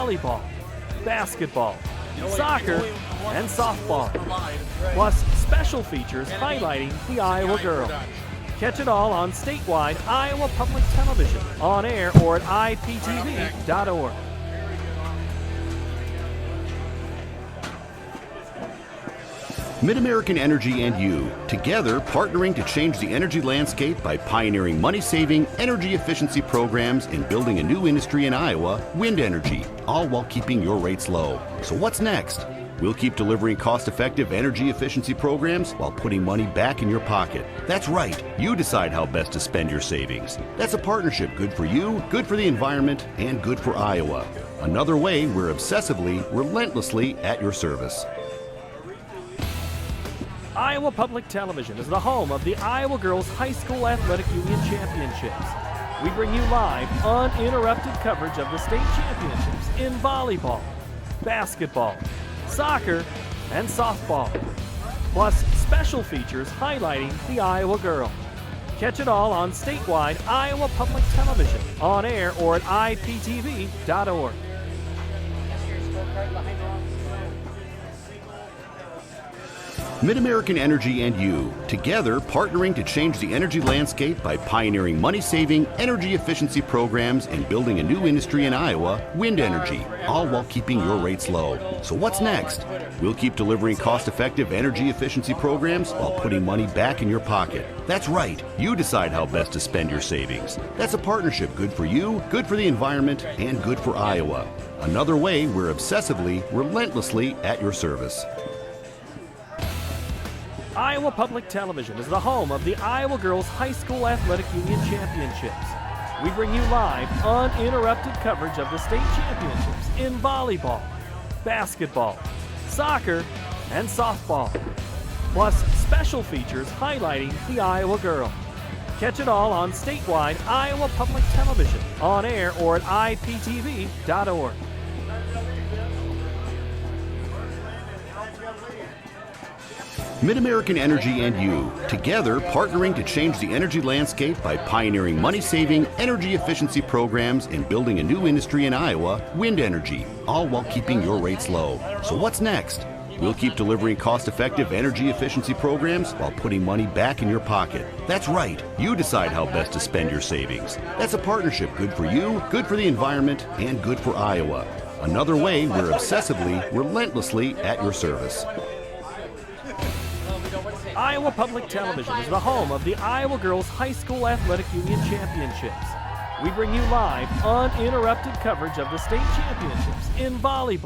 volleyball, basketball, soccer, and softball. Plus special features highlighting the Iowa girl. Catch it all on statewide Iowa Public Television, on air or at iptv.org. Mid-American Energy and you, together partnering to change the energy landscape by pioneering money-saving, energy efficiency programs and building a new industry in Iowa, wind energy, all while keeping your rates low. So what's next? We'll keep delivering cost-effective energy efficiency programs while putting money back in your pocket. That's right, you decide how best to spend your savings. That's a partnership good for you, good for the environment, and good for Iowa. Another way we're obsessively, relentlessly at your service. Iowa Public Television is the home of the Iowa Girls High School Athletic Union Championships. We bring you live, uninterrupted coverage of the state championships in volleyball, basketball, soccer, and softball. Plus special features highlighting the Iowa girl. Catch it all on statewide Iowa Public Television, on air or at iptv.org. Mid-American Energy and you, together partnering to change the energy landscape by pioneering money-saving, energy efficiency programs and building a new industry in Iowa, wind energy, all while keeping your rates low. So what's next? We'll keep delivering cost-effective energy efficiency programs while putting money back in your pocket. That's right, you decide how best to spend your savings. That's a partnership good for you, good for the environment, and good for Iowa. Another way we're obsessively, relentlessly at your service. Iowa Public Television is the home of the Iowa Girls High School Athletic Union Championships. We bring you live, uninterrupted coverage of the state championships in volleyball, basketball, soccer, and softball. Plus special features highlighting the Iowa girl. Catch it all on statewide Iowa Public Television, on air or at iptv.org. Mid-American Energy and you, together partnering to change the energy landscape by pioneering money-saving, energy efficiency programs and building a new industry in Iowa, wind energy, all while keeping your rates low. So what's next? We'll keep delivering cost-effective energy efficiency programs while putting money back in your pocket. That's right, you decide how best to spend your savings. That's a partnership good for you, good for the environment, and good for Iowa. Another way we're obsessively, relentlessly at your service. Iowa Public Television is the home of the Iowa Girls High School Athletic Union Championships. We bring you live, uninterrupted coverage of the state championships in volleyball.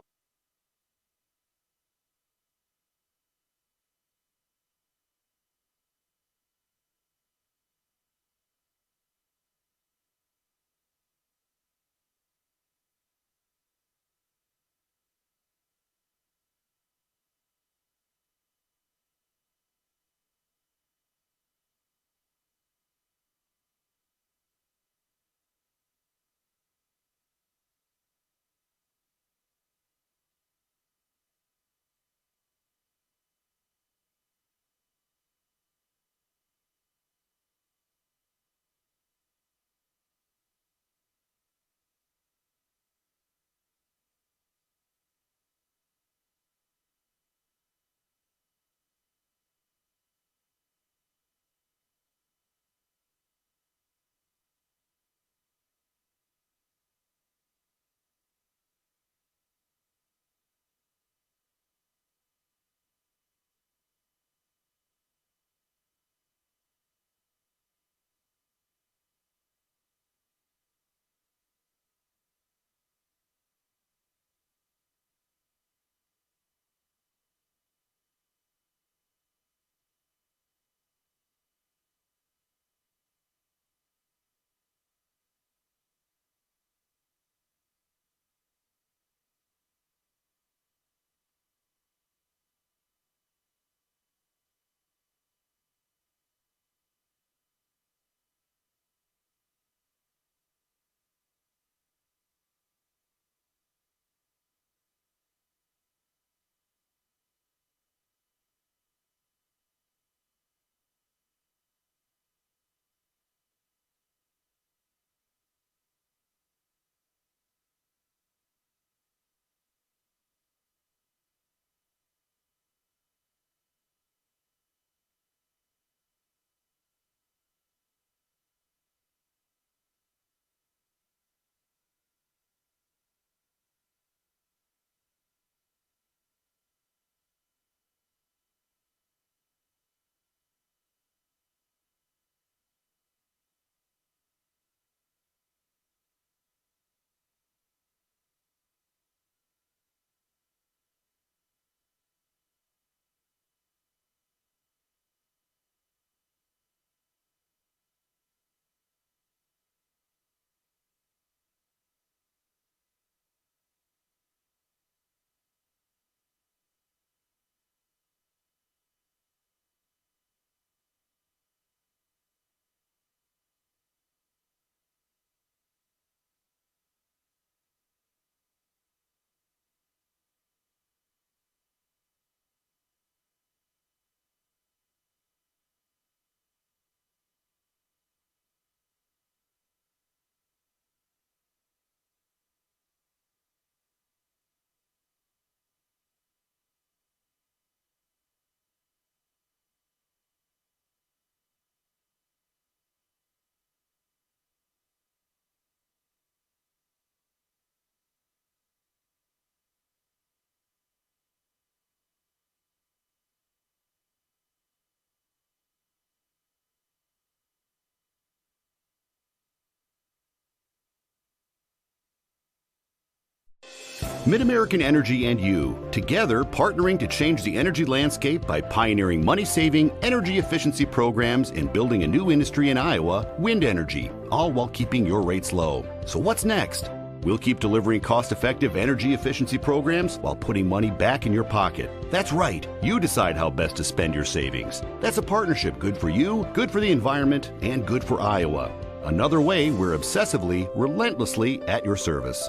Mid-American Energy and you, together partnering to change the energy landscape by pioneering money-saving, energy efficiency programs and building a new industry in Iowa, wind energy, all while keeping your rates low. So what's next? We'll keep delivering cost-effective energy efficiency programs while putting money back in your pocket. That's right. You decide how best to spend your savings. That's a partnership good for you, good for the environment, and good for Iowa. Another way we're obsessively, relentlessly at your service.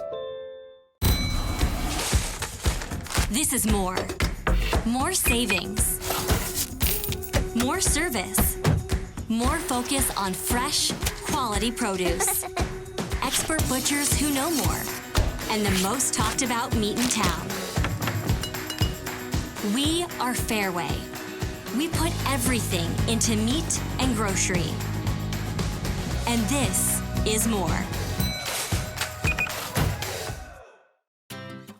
This is more. More savings. More service. More focus on fresh, quality produce. Expert butchers who know more. And the most talked about meat in town. We are Fairway. We put everything into meat and grocery. And this is more.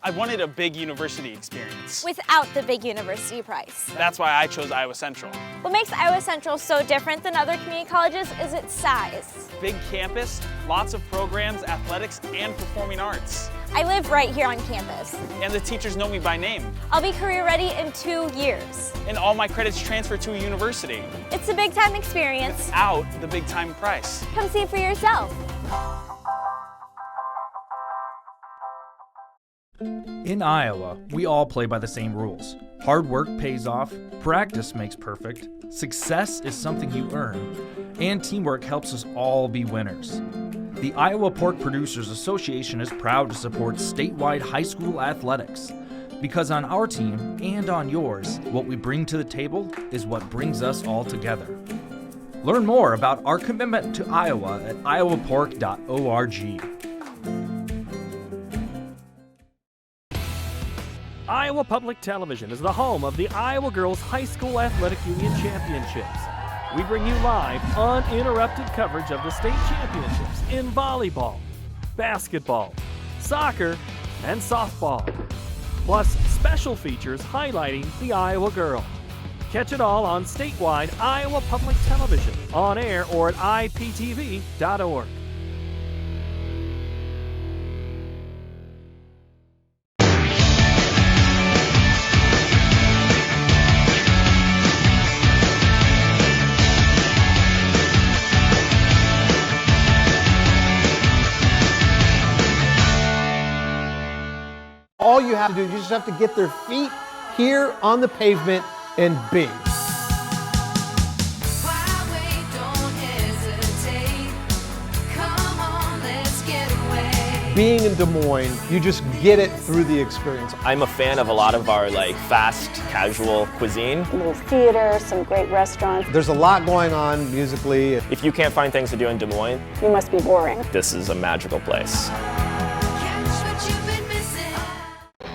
I wanted a big university experience. Without the big university price. That's why I chose Iowa Central. What makes Iowa Central so different than other community colleges is its size. Big campus, lots of programs, athletics, and performing arts. I live right here on campus. And the teachers know me by name. I'll be career ready in 2 years. And all my credits transfer to a university. It's a big time experience. Without the big time price. Come see for yourself. In Iowa, we all play by the same rules. Hard work pays off, practice makes perfect, success is something you earn, and teamwork helps us all be winners. The Iowa Pork Producers Association is proud to support statewide high school athletics. Because on our team and on yours, what we bring to the table is what brings us all together. Learn more about our commitment to Iowa at iowapork.org. Iowa Public Television is the home of the Iowa Girls High School Athletic Union Championships. We bring you live, uninterrupted coverage of the state championships in volleyball, basketball, soccer, and softball. Plus, special features highlighting the Iowa girl. Catch it all on statewide Iowa Public Television, on air or at iptv.org. All you have to do is you just have to get their feet here on the pavement and bing. Being in Des Moines, you just get it through the experience. I'm a fan of a lot of our fast, casual cuisine. A little theater, some great restaurants. There's a lot going on musically. If you can't find things to do in Des Moines, You must be boring. this is a magical place.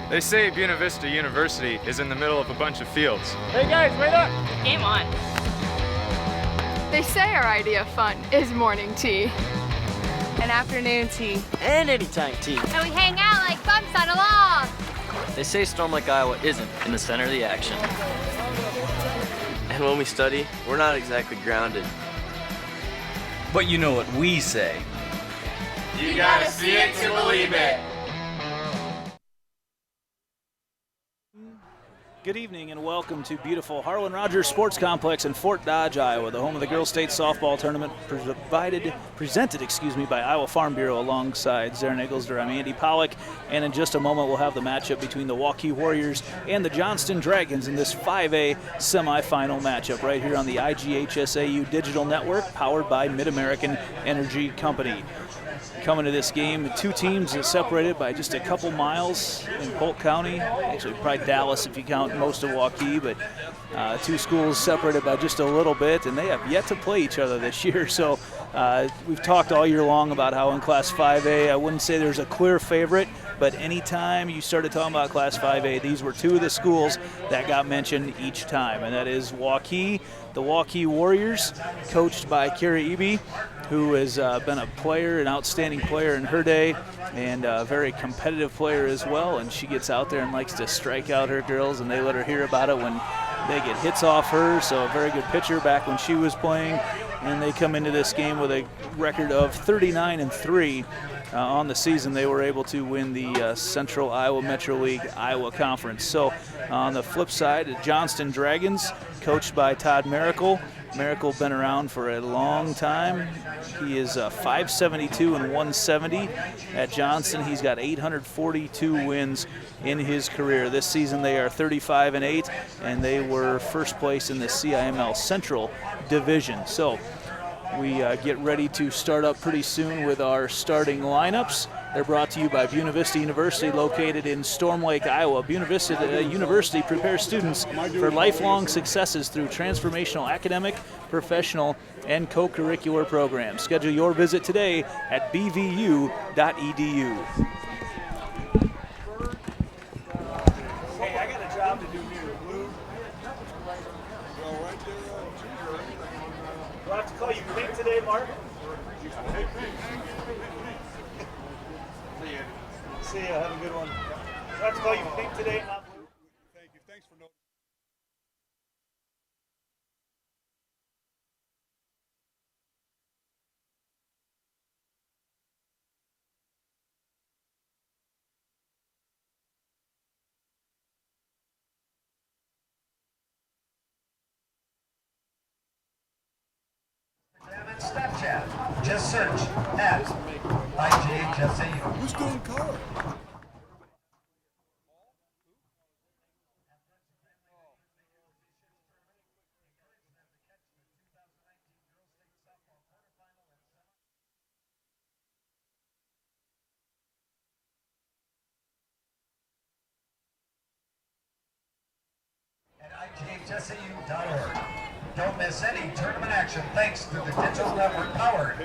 They say Buena Vista University is in the middle of a bunch of fields. Hey guys, wait up! Game on. They say our idea of fun is morning tea, and afternoon tea, and anytime tea. and we hang out like bumps on a log. They say Storm Lake, Iowa isn't in the center of the action. And when we study, we're not exactly grounded. But you know what we say. You gotta see it to believe it. Good evening and welcome to beautiful Harlan Rogers Sports Complex in Fort Dodge, Iowa, the home of the Girls State Softball Tournament presented by Iowa Farm Bureau alongside Zarin Egglesder. I'm Andy Pollock, and in just a moment we'll have the matchup between the Waukee Warriors and the Johnston Dragons in this 5A semifinal matchup right here on the IGHSAU Digital Network, powered by Mid-American Energy Company. Coming to this game, two teams that separated by just a couple miles in Polk County. Actually, probably Dallas if you count most of Waukee, but two schools separated by just a little bit, and they have yet to play each other this year. So we've talked all year long about how in Class 5A, I wouldn't say there's a clear favorite, but anytime you started talking about Class 5A, these were two of the schools that got mentioned each time, and that is Waukee, the Waukee Warriors, coached by Kara Eby, who has been a player, an outstanding player in her day, and a very competitive player as well. And she gets out there and likes to strike out her girls, and they let her hear about it when they get hits off her. So a very good pitcher back when she was playing. And they come into this game with a record of 39-3. on the season, they were able to win the Central Iowa Metro League Iowa Conference. So on the flip side, Johnston Dragons, coached by Todd Miracle. Miracle been around for a long time. He is 572 and 170 at Johnston. He's got 842 wins in his career. This season they are 35 and 8, and they were first place in the CIML Central Division. So we get ready to start up pretty soon with our starting lineups. They're brought to you by Buena Vista University, located in Storm Lake, Iowa. Buena Vista University prepares students for lifelong successes through transformational academic, professional, and co-curricular programs. Schedule your visit today at bvu.edu. Hey, I got a job to do here, Blue. Do I have to call you Pink today, Mark? See ya, have a good one. Do I have to call you Pink today, not Blue? Thank you. Thanks for noticing. Snapchat. Just search at IGHSAU. Who's doing color? At IGHSAU.org. Don't miss any tournament action thanks to the digital network powered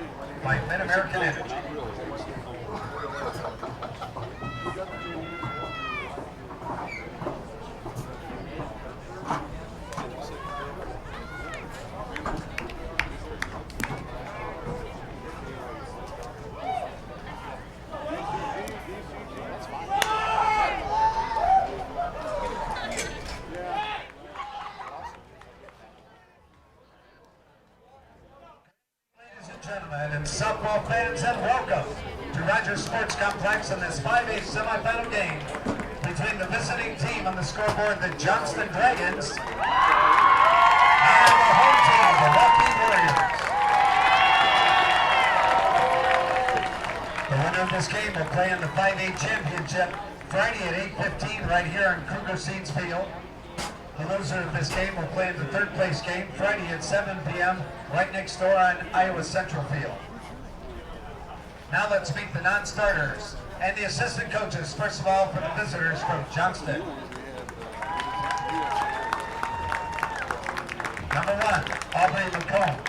by Mid-American Energy. And softball fans, and welcome to Rogers Sports Complex in this 5A semifinal game between the visiting team on the scoreboard, the Johnston Dragons, and the home team, the Waukee Warriors. The winner of this game will play in the 5A championship Friday at 8:15 right here on Kruger Seeds Field. The loser of this game will play in the third place game Friday at 7 p.m. right next door on Iowa Central Field. Now let's meet the non-starters and the assistant coaches. First of all, for the visitors from Johnston. Number 1, Aubrey McCombs.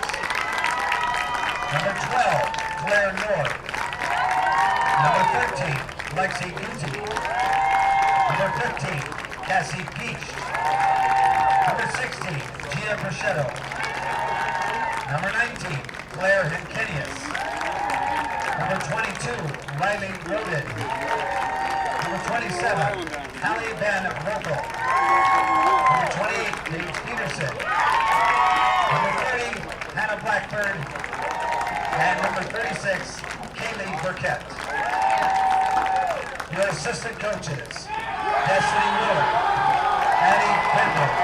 Number 12, Claire North. Number 13, Lexi Guzzi. Number 15, Cassie Peach. Number 16, Gia Brachetto. Number 19, Claire Henkenius. Number 22, Riley Rodin. Number 27, Hallie Van Rokel. Number 28, Paige Peterson. Number 30, Hannah Blackbird. And number 36, Kaylee Burkett. Your assistant coaches, Destiny Miller, Addie Pembroke,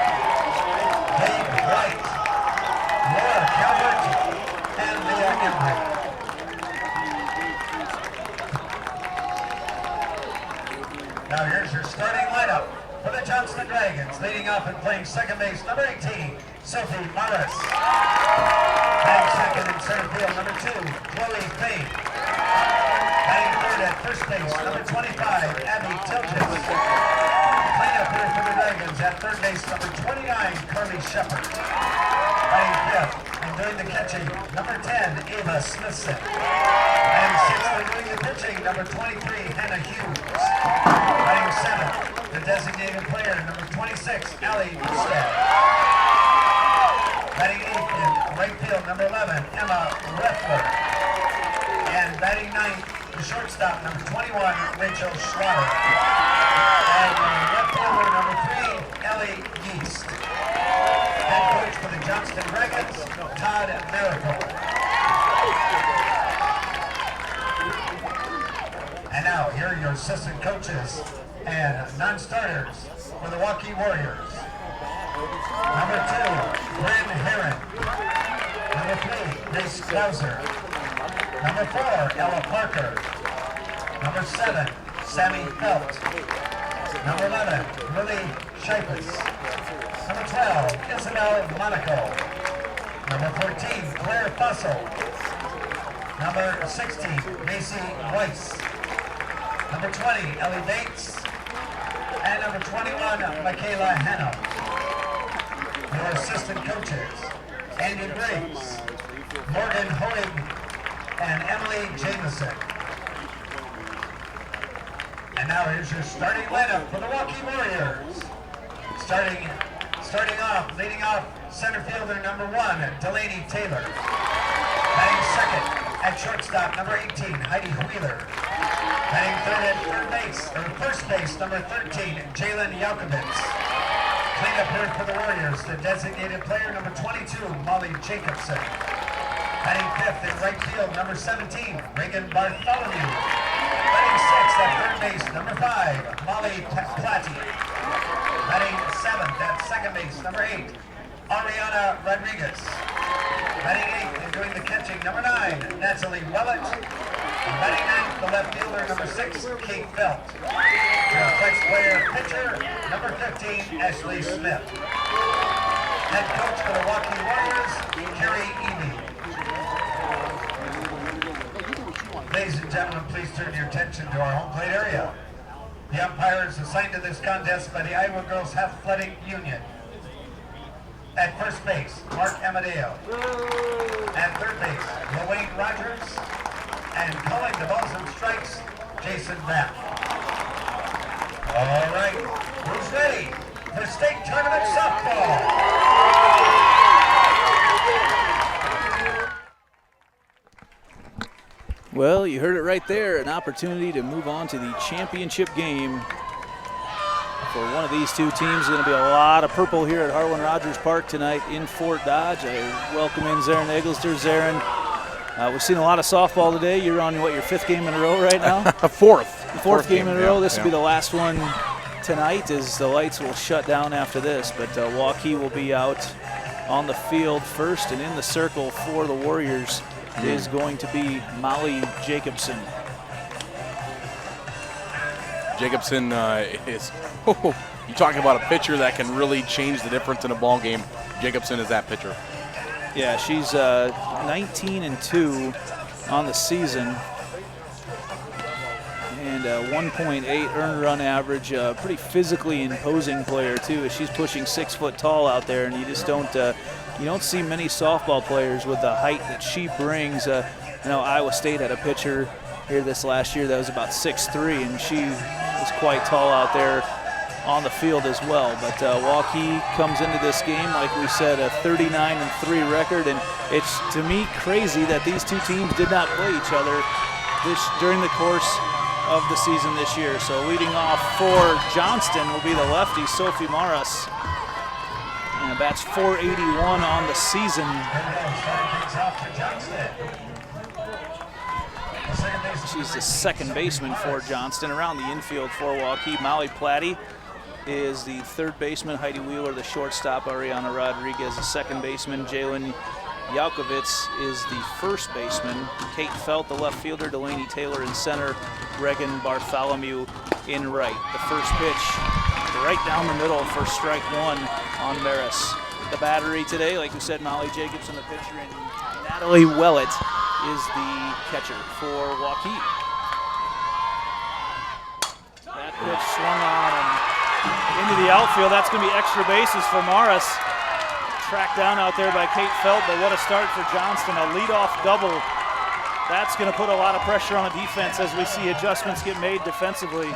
Dave White, Laura Calvert, and Leah Embry. Now here's your starting lineup for the Johnston Dragons. Leading off and playing second base, number 18, Sophie Morris. Batting second in center field, number 2, Chloe Faye. Batting third at first base, number 25, Abby Tilges. Cleanup here for the Dragons at third base, number 29, Carly Shepard. Batting fifth and doing the catching, number 10, Ava Smithson. And sixth and doing the pitching, number 23, Hannah Hughes. Batting seventh, the designated player, number 26, Allie Newstead. Batting eighth in right field, number 11, Emma Reffler. And batting ninth, the shortstop, number 21, Rachel Schlauer. And left fielder, number 3, Ellie Yeast. Head coach for the Johnston Dragons, Todd Miracle. now, here are your assistant coaches and non-starters for the Waukee Warriors. Number 2, Bryn Herron. Number 3, Grace Klauser. Number 4, Ella Parker. Number 7, Sammy Felt. Number 11, Lily Scheipes. Number 12, Isabel Monaco. Number 14, Claire Fussell. Number 16, Macy Weiss. Number 20, Ellie Bates. And number 21, Michaela Hannah. Your assistant coaches, Andy Briggs, Morgan Hoig, and Emily Jameson. And now here's your starting lineup for the Waukee Warriors. Starting off, leading off, center fielder number 1, Delaney Taylor. Batting second at shortstop, number 18, Heidi Wheeler. Batting third at first base, number 13, Jalen Yalkovitz. Cleanup here for the Warriors, the designated player, number 22, Molly Jacobson. Batting fifth in right field, number 17, Reagan Bartholomew. Batting sixth at third base, number 5, Molly Platte. Batting seventh at second base, number 8, Ariana Rodriguez. Batting eighth and doing the catching, number 9, Natalie Willett. Batting ninth, the left fielder, number 6, Kate Felt. Your flex player pitcher, number 15, Ashley Smith. Head coach for the Waukee Warriors, Carrie Eby. Ladies and gentlemen, please turn your attention to our home plate area. The umpires assigned to this contest by the Iowa Girls Athletic Union. At first base, Mark Amadeo. At third base, Lorraine Rogers. And calling the balls and strikes, Jason Bath. All right, who's ready for state tournament softball? Well, you heard it right there, an opportunity to move on to the championship game. For one of these two teams, there's going to be a lot of purple here at Harlan Rogers Park tonight in Fort Dodge. I welcome in Zarin Egglester. Zarin, we've seen a lot of softball today. You're on, what, your 5th game in a row right now? Fourth game in a row. This will be the last one tonight as the lights will shut down after this. But Waukee will be out on the field first, and in the circle for the Warriors is going to be Molly Jacobson. Jacobson is, you talking about a pitcher that can really change the difference in a ball game. Jacobson is that pitcher. Yeah, she's 19-2 on the season. And 1.8 earned run average. Pretty physically imposing player too. As she's pushing 6 foot tall out there, and you just don't see many softball players with the height that she brings. I know Iowa State had a pitcher here this last year that was about 6'3", and she was quite tall out there on the field as well. But Waukee comes into this game, like we said, a 39-3 record, and it's, to me, crazy that these two teams did not play each other during the course of the season this year. So leading off for Johnston will be the lefty, Sophie Maras. And bats .481 on the season. She's the second baseman for Johnston. Around the infield for Waukee, Molly Platte is the third baseman. Heidi Wheeler, the shortstop. Ariana Rodriguez, the second baseman. Jalen Yalkovitz is the first baseman. Kate Felt, the left fielder. Delaney Taylor in center. Regan Bartholomew in right. The first pitch right down the middle for strike 1 on Maris. The battery today, like we said, Molly Jacobson, the pitcher, and Natalie Willett is the catcher for Waukee. That pitch swung on and into the outfield. That's going to be extra bases for Maris. Tracked down out there by Kate Felt, but what a start for Johnston. A leadoff double. That's going to put a lot of pressure on the defense as we see adjustments get made defensively.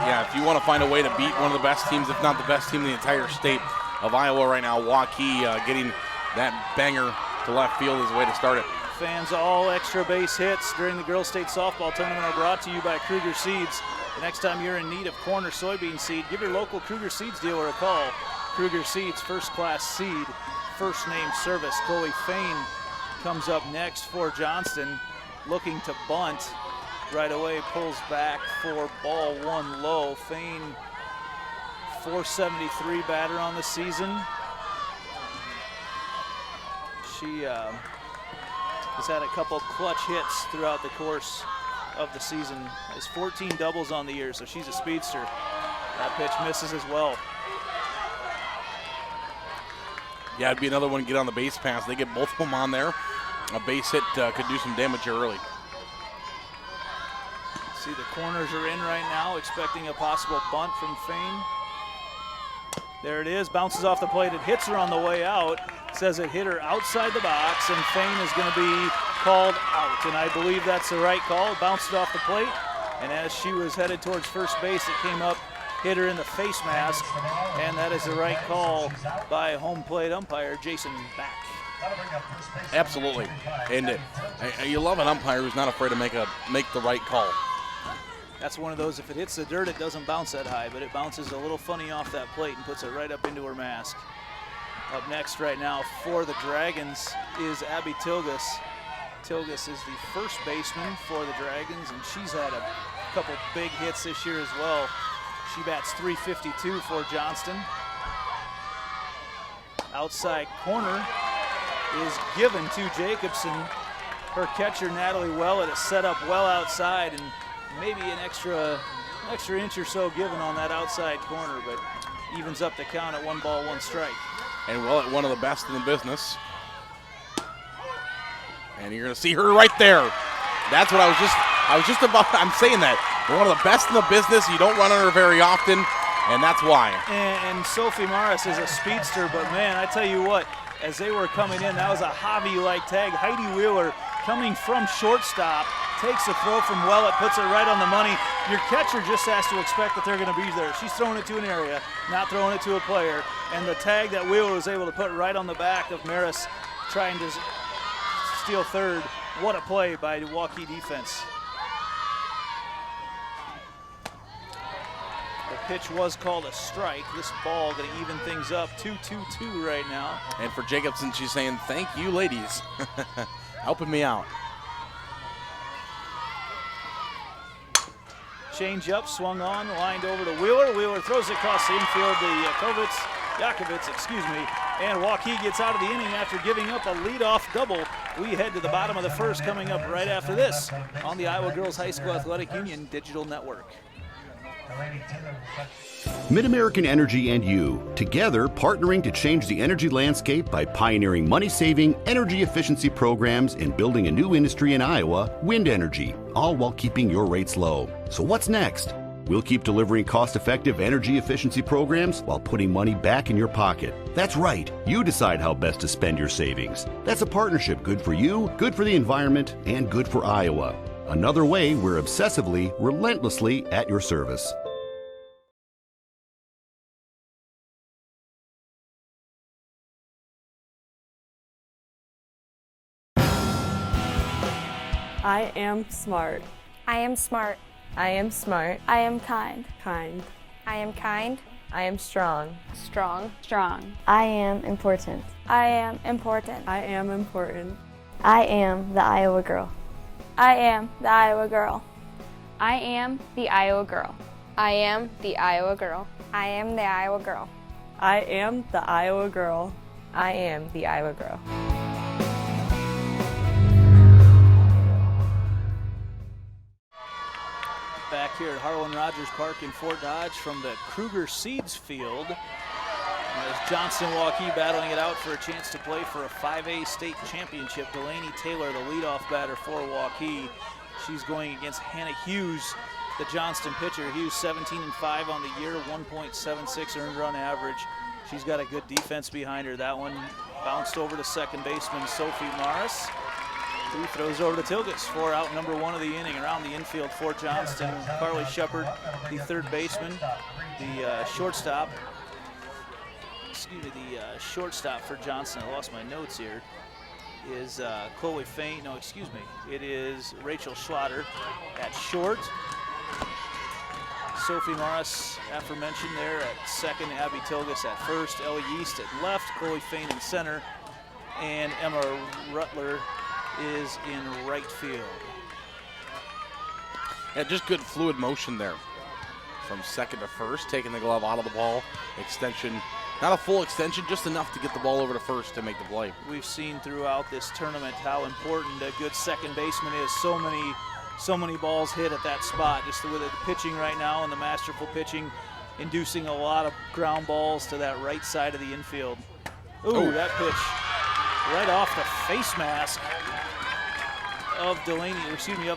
Yeah, if you want to find a way to beat one of the best teams, if not the best team in the entire state of Iowa right now, Waukee getting that banger to left field is the way to start it. Fans, all extra base hits during the Girls State Softball Tournament are brought to you by Kruger Seeds. The next time you're in need of corn or soybean seed, give your local Kruger Seeds dealer a call. Kruger Seeds, first-class seed, first-name service. Chloe Fain comes up next for Johnston, looking to bunt. right away pulls back for ball one low. Fane, 473 batter on the season. She has had a couple clutch hits throughout the course of the season. Has 14 doubles on the year, so she's a speedster. That pitch misses as well. Yeah, it'd be another one to get on the base pass. They get both of them on there. A base hit could do some damage early. See, the corners are in right now, expecting a possible bunt from Fane. There it is, bounces off the plate. It hits her on the way out. Says it hit her outside the box, and Fane is going to be called out. And I believe that's the right call. Bounced it off the plate, and as she was headed towards first base, it came up, hit her in the face mask, and that is the right call by home plate umpire Jason Back. Absolutely, and you love an umpire who's not afraid to make the right call. That's one of those, if it hits the dirt, it doesn't bounce that high, but it bounces a little funny off that plate and puts it right up into her mask. Up next right now for the Dragons is Abby Tilgus. Tilgus is the first baseman for the Dragons, and she's had a couple big hits this year as well. She bats .352 for Johnston. Outside corner is given to Jacobson. Her catcher, Natalie Wellett, is set up well outside, and maybe an extra inch or so given on that outside corner, but evens up the count at 1 ball, 1 strike. And Wellett, one of the best in the business. And you're going to see her right there. That's what I'm saying that. One of the best in the business. You don't run on her very often, and that's why. And Sophie Morris is a speedster, but man, I tell you what, as they were coming in, that was a Javi-like tag. Heidi Wheeler coming from shortstop, takes a throw from Wellett, puts it right on the money. Your catcher just has to expect that they're going to be there. She's throwing it to an area, not throwing it to a player. And the tag that Wheeler was able to put right on the back of Maris, trying to steal third. What a play by the Waukee defense. The pitch was called a strike. This ball going to even things up, 2-2-2 right now. And for Jacobson, she's saying, thank you, ladies, helping me out. Change up, swung on, lined over to Wheeler. Wheeler throws it across the infield to Yakovitz, and Waukee gets out of the inning after giving up a leadoff double. We head to the bottom of the first, coming up right after this on the Iowa Girls High School Athletic Union Digital Network. Mid-American Energy and you, together partnering to change the energy landscape by pioneering money-saving, energy efficiency programs and building a new industry in Iowa, wind energy, all while keeping your rates low. So what's next? We'll keep delivering cost-effective energy efficiency programs while putting money back in your pocket. That's right, you decide how best to spend your savings. That's a partnership good for you, good for the environment, and good for Iowa. Another way we're obsessively, relentlessly at your service. I am smart. I am smart. I am smart. I am kind. Kind. I am kind. I am strong. Strong. Strong. I am important. I am important. I am important. I am the Iowa girl. I am the Iowa girl. I am the Iowa girl. I am the Iowa girl. I am the Iowa girl. I am the Iowa girl. I am the Iowa girl. Back here at Harlan Rogers Park in Fort Dodge from the Kruger Seeds Field. As Johnston Waukee battling it out for a chance to play for a 5A state championship. Delaney Taylor, the leadoff batter for Waukee. She's going against Hannah Hughes, the Johnston pitcher. Hughes 17-5 on the year, 1.76 earned run average. She's got a good defense behind her. That one bounced over to second baseman Sophie Morris, who throws over to Tilgus for out number 1 of the inning. Around the infield for Johnston, Carly Shepard, the third baseman, the shortstop. The shortstop for Johnston, I lost my notes here, is Chloe Fane, it is Rachel Schlatter at short. Sophie Morris, aforementioned there at second, Abby Tilgus at first, Ellie Yeast at left, Chloe Fane in center, and Emma Rutler is in right field. Yeah, just good fluid motion there. From second to first, taking the glove out of the ball. Extension, not a full extension, just enough to get the ball over to first to make the play. We've seen throughout this tournament how important a good second baseman is. So many balls hit at that spot. Just with the pitching right now and the masterful pitching, inducing a lot of ground balls to that right side of the infield. Ooh, that pitch right off the face mask of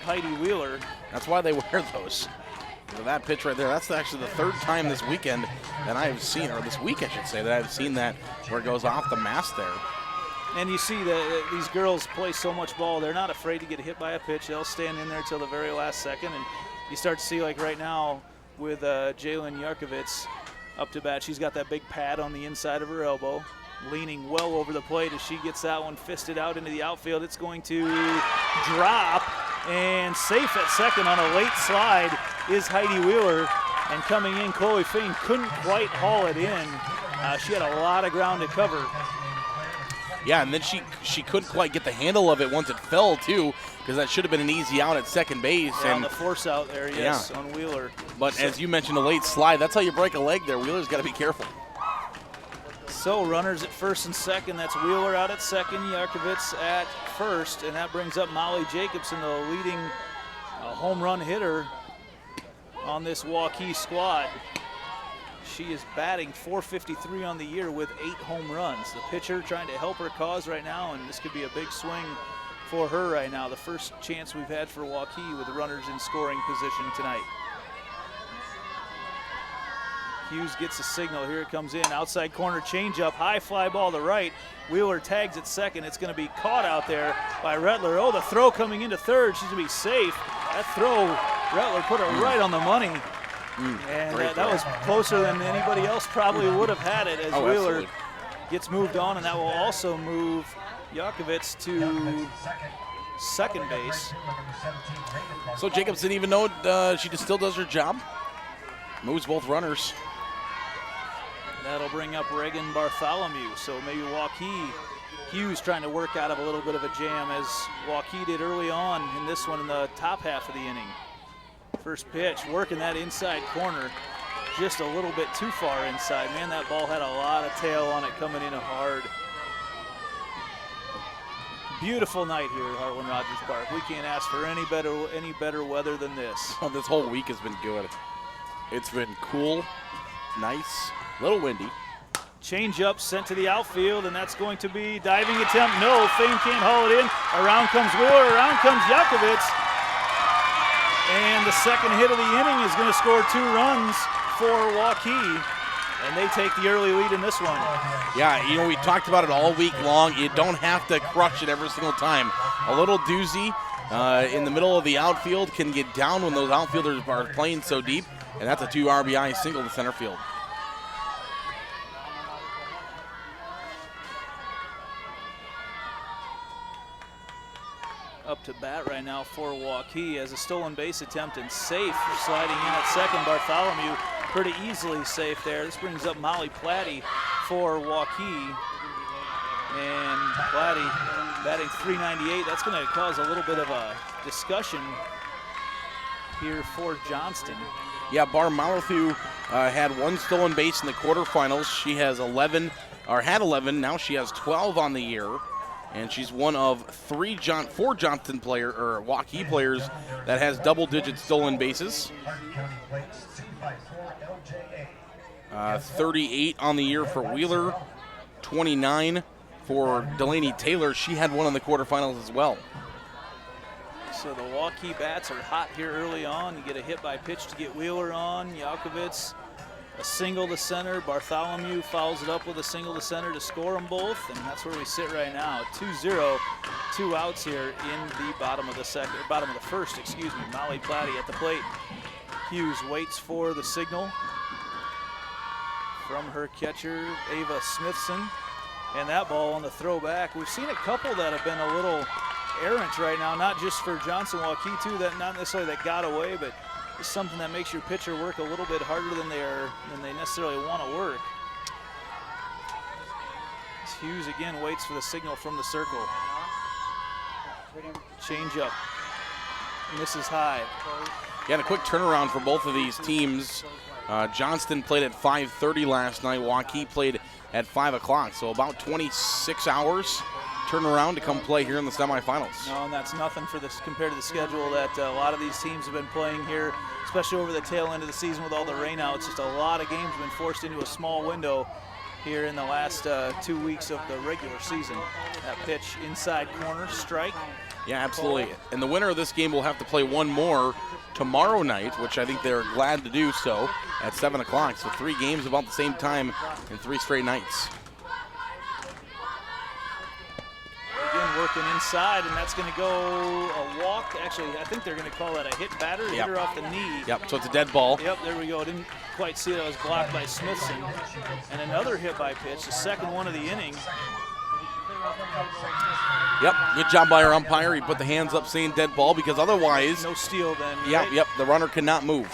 Heidi Wheeler. That's why they wear those. That pitch right there, that's actually the third time this weekend that I have seen, or this week I should say, that I've seen that where it goes off the mask there. And you see that these girls play so much ball, they're not afraid to get hit by a pitch. They'll stand in there till the very last second, and you start to see, like right now with Jalen Yarkovitz up to bat, she's got that big pad on the inside of her elbow, leaning well over the plate as she gets that one fisted out into the outfield. It's going to drop, and safe at second on a late slide is Heidi Wheeler, and coming in, Chloe Fain couldn't quite haul it in. She had a lot of ground to cover. Yeah, and then she couldn't quite get the handle of it once it fell too, because that should have been an easy out at second base. Yeah, and the force out there, yes, on Wheeler. But as you mentioned, a late slide, that's how you break a leg there. Wheeler's got to be careful. So runners at first and second. That's Wheeler out at second, Yarkovitz at first, and that brings up Molly Jacobson, the leading home run hitter on this Waukee squad. She is batting .453 on the year with 8 home runs. The pitcher trying to help her cause right now, and this could be a big swing for her right now. The first chance we've had for Waukee with the runners in scoring position tonight. Hughes gets a signal. Here it comes in. Outside corner changeup. High fly ball to right. Wheeler tags at second. It's going to be caught out there by Rettler. Oh, the throw coming into third. She's going to be safe. That throw, Rettler put it right on the money. And that was closer than anybody else probably would have had it as Wheeler gets moved on, and that will also move Yarkovitz to second base. So Jacobson, even though she just still does her job, moves both runners. That'll bring up Reagan Bartholomew. So maybe Waukee, Hughes trying to work out of a little bit of a jam as Waukee did early on in this one in the top half of the inning. First pitch, working that inside corner just a little bit too far inside. Man, that ball had a lot of tail on it coming in hard. Beautiful night here at Hartland Rogers Park. We can't ask for any better weather than this. Oh, this whole week has been good. It's been cool, nice, a little windy. Change up sent to the outfield, and that's going to be diving attempt. No, Fain can't haul it in. Around comes Wheeler, around comes Yarkovitz. And the second hit of the inning is going to score 2 runs for Waukee, and they take the early lead in this one. Yeah, you know, we talked about it all week long. You don't have to crush it every single time. A little doozy in the middle of the outfield can get down when those outfielders are playing so deep, and that's a 2 RBI single to center field. Up to bat right now for Waukee as a stolen base attempt and safe. Sliding in at second, Bartholomew pretty easily safe there. This brings up Molly Platty for Waukee. And Platty batting .398. That's going to cause a little bit of a discussion here for Johnston. Yeah, Bar Malathu had 1 stolen base in the quarterfinals. She has 11, or had 11. Now she has 12 on the year. And she's one of 4 Johnston Waukee players that has double-digit stolen bases. 38 on the year for Wheeler, 29 for Delaney Taylor. She had 1 in the quarterfinals as well. So the Waukee bats are hot here early on. You get a hit by pitch to get Wheeler on. Yarkovitz, a single to center. Bartholomew fouls it up with a single to center to score them both, and that's where we sit right now. 2-0, 2 outs here in the bottom of the first. Molly Platty at the plate. Hughes waits for the signal from her catcher, Ava Smithson, and that ball on the throwback. We've seen a couple that have been a little errant right now, not just for Johnston Waukee too, that not necessarily that got away, but it's something that makes your pitcher work a little bit harder than they necessarily want to work. Hughes again waits for the signal from the circle. Change up. Misses high. Yeah, and a quick turnaround for both of these teams. Johnston played at 5:30 last night. Waukee played at 5 o'clock, so about 26 hours turnaround to come play here in the semifinals. No, and that's nothing for this compared to the schedule that a lot of these teams have been playing here, especially over the tail end of the season with all the rainouts. Just a lot of games have been forced into a small window here in the last 2 weeks of the regular season. That pitch inside corner, strike. Yeah, absolutely. And the winner of this game will have to play one more tomorrow night, which I think they're glad to do so, at 7 o'clock. So 3 games about the same time in 3 straight nights. Again, working inside, and that's going to go a walk. Actually, I think they're going to call that a hit batter, hit her off the knee. Yep, so it's a dead ball. Yep, there we go. Didn't quite see it. It was blocked by Smithson. And another hit by pitch, the second one of the inning. Yep, good job by our umpire. He put the hands up saying dead ball because otherwise... No steal then, right? Yep, the runner cannot move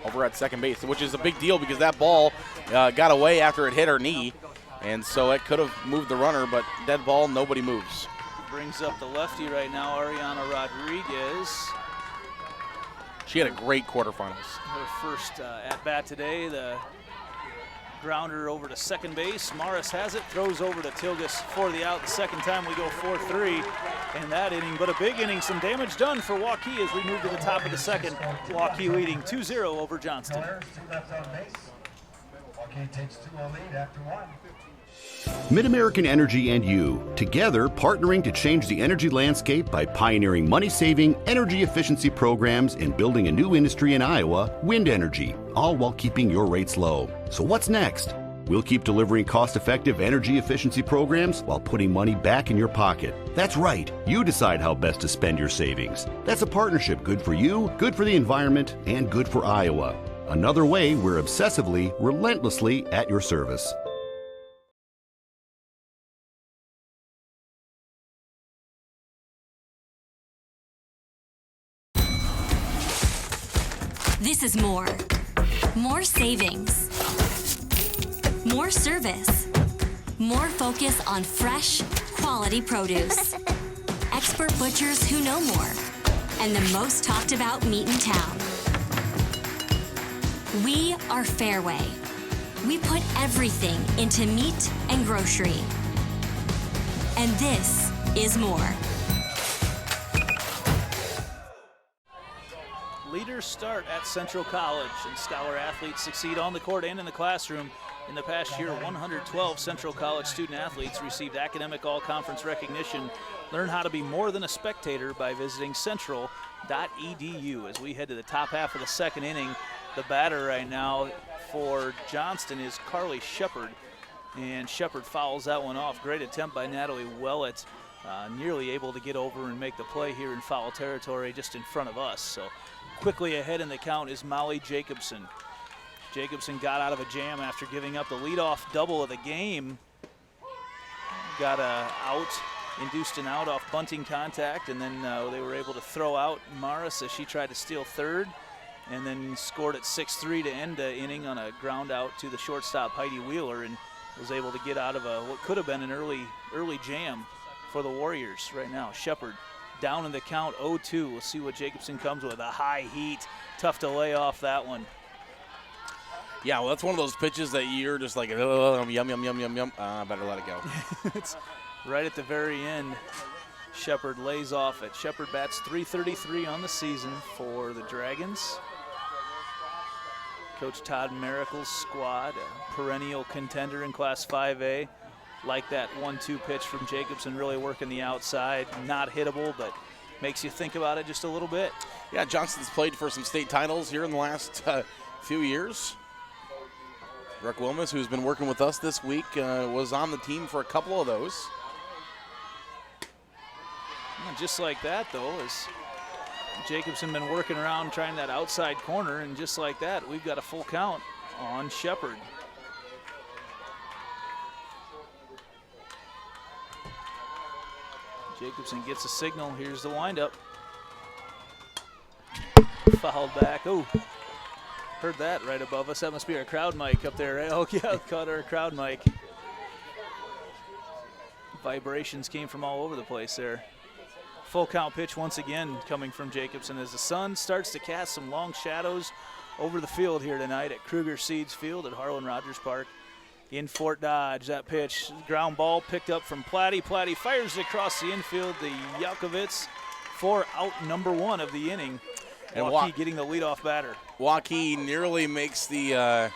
over at second base, which is a big deal because that ball got away after it hit her knee. And so it could have moved the runner, but dead ball, nobody moves. Brings up the lefty right now, Ariana Rodriguez. She had a great quarterfinals. Her first at-bat today, the grounder over to second base. Morris has it, throws over to Tilgus for the out. The second time we go 4-3 in that inning, but a big inning, some damage done for Waukee as we move to the top of the second. Waukee leading 2-0 over Johnston. Waukee takes 2-0 lead after 1. Mid-American Energy and you, together partnering to change the energy landscape by pioneering money-saving, energy efficiency programs and building a new industry in Iowa, wind energy, all while keeping your rates low. So what's next? We'll keep delivering cost-effective energy efficiency programs while putting money back in your pocket. That's right, you decide how best to spend your savings. That's a partnership good for you, good for the environment, and good for Iowa. Another way we're obsessively, relentlessly at your service. This is more. More savings. More service. More focus on fresh, quality produce. Expert butchers who know more. And the most talked about meat in town. We are Fairway. We put everything into meat and grocery. And this is more. Leaders start at Central College, and scholar athletes succeed on the court and in the classroom. In the past year, 112 Central College student athletes received academic all-conference recognition. Learn how to be more than a spectator by visiting central.edu. As we head to the top half of the second inning, the batter right now for Johnston is Carly Shepard, and Shepard fouls that one off. Great attempt by Natalie Wellett, nearly able to get over and make the play here in foul territory just in front of us. So quickly ahead in the count is Molly Jacobson. Jacobson got out of a jam after giving up the leadoff double of the game. Got a out, induced an out off bunting contact, and then they were able to throw out Morris as she tried to steal third, and then scored at 6-3 to end the inning on a ground out to the shortstop Heidi Wheeler, and was able to get out of what could have been an early jam for the Warriors right now. Shepard down in the count, 0-2. We'll see what Jacobson comes with. A high heat, tough to lay off that one. Yeah, well, that's one of those pitches that you're just like, oh, yum, yum, yum, yum, yum. Better let it go. It's right at the very end. Shepard lays off it. Shepard bats .333 on the season for the Dragons. Coach Todd Miracle's squad, a perennial contender in Class 5A. Like that 1-2 pitch from Jacobson, really working the outside. Not hittable, but makes you think about it just a little bit. Yeah, Johnston's played for some state titles here in the last few years. Rick Wilmus, who's been working with us this week, was on the team for a couple of those. And just like that, though, as Jacobson been working around trying that outside corner, and just like that, we've got a full count on Shepard. Jacobson gets a signal. Here's the windup. Fouled back. Oh, heard that right above us. That must be our crowd mic up there, right? Oh, yeah, caught our crowd mic. Vibrations came from all over the place there. Full count pitch once again coming from Jacobson as the sun starts to cast some long shadows over the field here tonight at Kruger Seeds Field at Harlan Rogers Park in Fort Dodge. That pitch, ground ball picked up from Platty. Platty fires it across the infield to Yalkovitz for out number 1 of the inning. And Waukee getting the leadoff batter. Waukee nearly makes the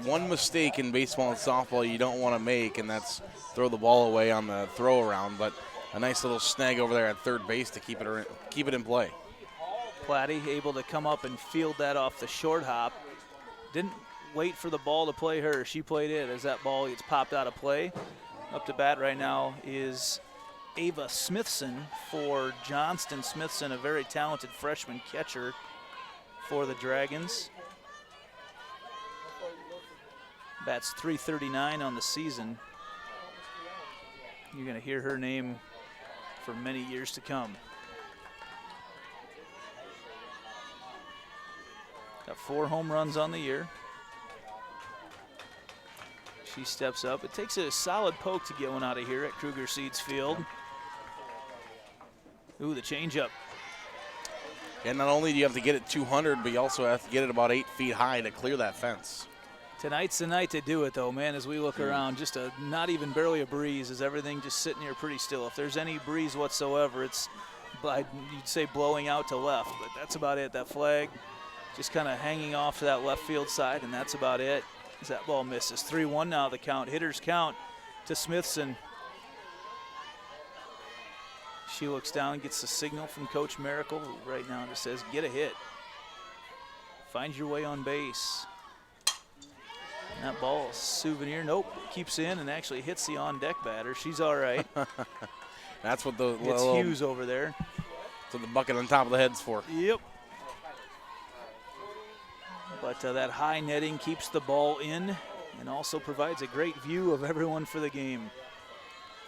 one mistake in baseball and softball you don't want to make, and that's throw the ball away on the throw around. But a nice little snag over there at third base to keep it in play. Platty able to come up and field that off the short hop. Didn't wait for the ball to play her. She played it as that ball gets popped out of play. Up to bat right now is Ava Smithson for Johnston. Smithson, a very talented freshman catcher for the Dragons. Bats .339 on the season. You're going to hear her name for many years to come. Got 4 home runs on the year. She steps up. It takes a solid poke to get one out of here at Kruger Seeds Field. Ooh, the changeup. And not only do you have to get it 200, but you also have to get it about 8 feet high to clear that fence. Tonight's the night to do it, though, man, as we look around. Just not even barely a breeze, is everything just sitting here pretty still. If there's any breeze whatsoever, it's, you'd say, blowing out to left, but that's about it. That flag just kind of hanging off to that left field side, and that's about it as that ball misses. 3-1 now the count. Hitters count to Smithson. She looks down, gets the signal from Coach Miracle right now that says, get a hit. Find your way on base. And that ball, souvenir, nope, keeps in and actually hits the on-deck batter. She's all right. That's what the It's Hughes over there. That's what the bucket on top of the head's for. Yep. But that high netting keeps the ball in and also provides a great view of everyone for the game.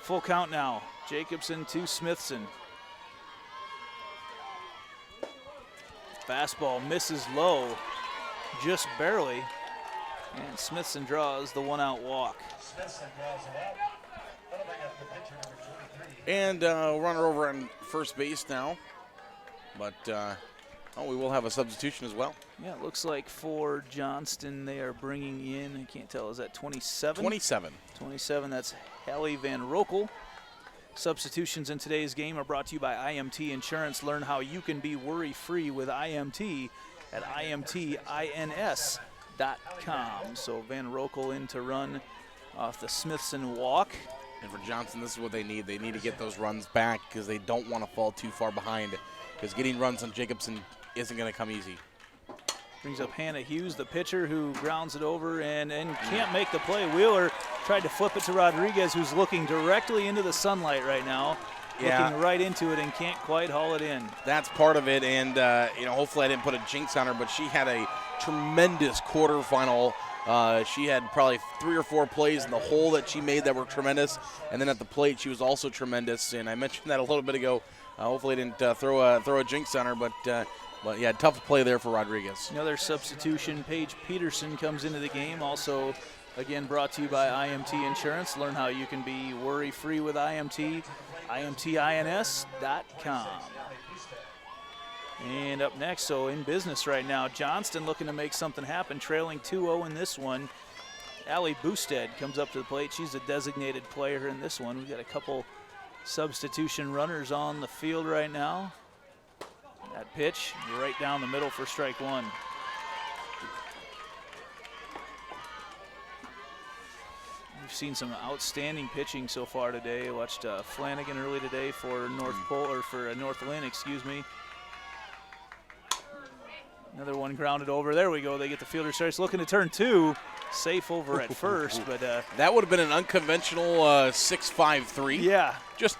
Full count now. Jacobson to Smithson. Fastball misses low, just barely. And Smithson draws the 1-out walk. And runner over on first base now. But we will have a substitution as well. Yeah, it looks like for Johnston they are bringing in, I can't tell, is that 27? 27. 27, that's Hallie Van Rokel. Substitutions in today's game are brought to you by IMT Insurance. Learn how you can be worry-free with IMT at IMTINS.com. So Van Rokel in to run off the Smithson walk. And for Johnston, this is what they need. They need to get those runs back because they don't want to fall too far behind, because getting runs on Jacobson isn't going to come easy. Brings up Hannah Hughes, the pitcher, who grounds it over and can't make the play. Wheeler tried to flip it to Rodriguez, who's looking directly into the sunlight right now. Yeah. Looking right into it and can't quite haul it in. That's part of it, and hopefully I didn't put a jinx on her, but she had a tremendous quarterfinal. She had probably 3 or 4 plays in the hole that she made that were tremendous, and then at the plate she was also tremendous. And I mentioned that a little bit ago. Hopefully I didn't throw a jinx on her, but yeah, tough play there for Rodriguez. Another substitution, Paige Peterson comes into the game. Also, again, brought to you by IMT Insurance. Learn how you can be worry-free with IMT, IMTINS.com. And up next, so in business right now, Johnston looking to make something happen, trailing 2-0 in this one. Allie Boosted comes up to the plate. She's a designated player in this one. We've got a couple substitution runners on the field right now. That pitch right down the middle for strike 1. We've seen some outstanding pitching so far today. I watched Flanagan early today for North Lynn, excuse me. Another one grounded over. There we go. They get the fielder starts looking to turn 2. Safe over at first, but that would have been an unconventional 6.53. Yeah, just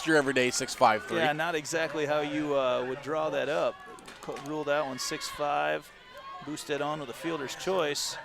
your everyday 6.53. Yeah, not exactly how you would draw that up. Rule that one 6.5. Boosted on with a fielder's choice.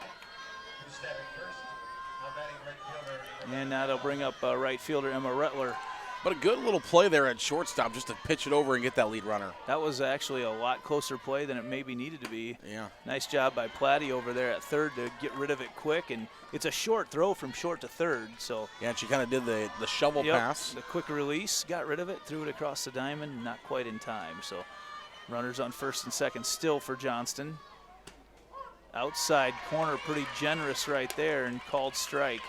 And now they'll bring up right fielder Emma Rettler But a good little play there at shortstop just to pitch it over and get that lead runner. That was actually a lot closer play than it maybe needed to be. Yeah. Nice job by Platty over there at third to get rid of it quick, and it's a short throw from short to third. So yeah, and she kind of did the shovel pass. The quick release, got rid of it, threw it across the diamond, not quite in time. So runners on first and second still for Johnston. Outside corner, pretty generous right there, and called strike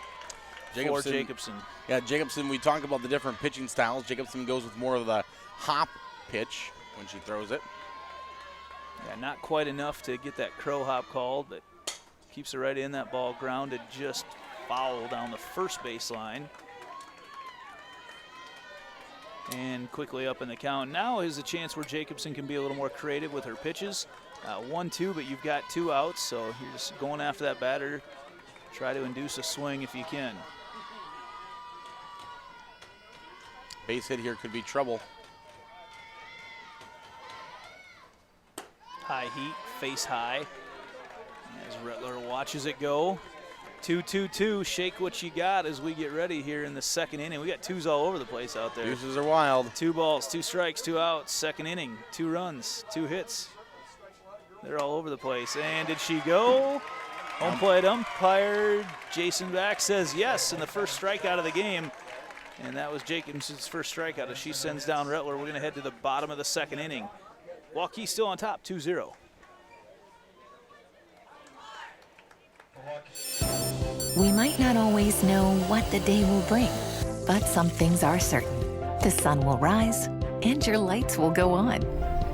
for Jacobson. Yeah, Jacobson, we talk about the different pitching styles. Jacobson goes with more of the hop pitch when she throws it. Yeah, not quite enough to get that crow hop called, but keeps it right in. That ball grounded just foul down the first baseline. And quickly up in the count. Now is a chance where Jacobson can be a little more creative with her pitches. 1-2, but you've got 2 outs, so you're just going after that batter. Try to induce a swing if you can. Base hit here could be trouble. High heat, face high. As Rettler watches it go. 2-2-2, shake what you got as we get ready here in the second inning. We got 2s all over the place out there. Deuces are wild. 2 balls, 2 strikes, 2 outs, second inning, 2 runs, 2 hits. They're all over the place. And did she go? Home plate umpire Jason Back says yes in the first strikeout of the game. And that was Jacobson's first strikeout as she sends down Rettler. We're going to head to the bottom of the second inning. Waukee still on top, 2-0. We might not always know what the day will bring, but some things are certain. The sun will rise and your lights will go on.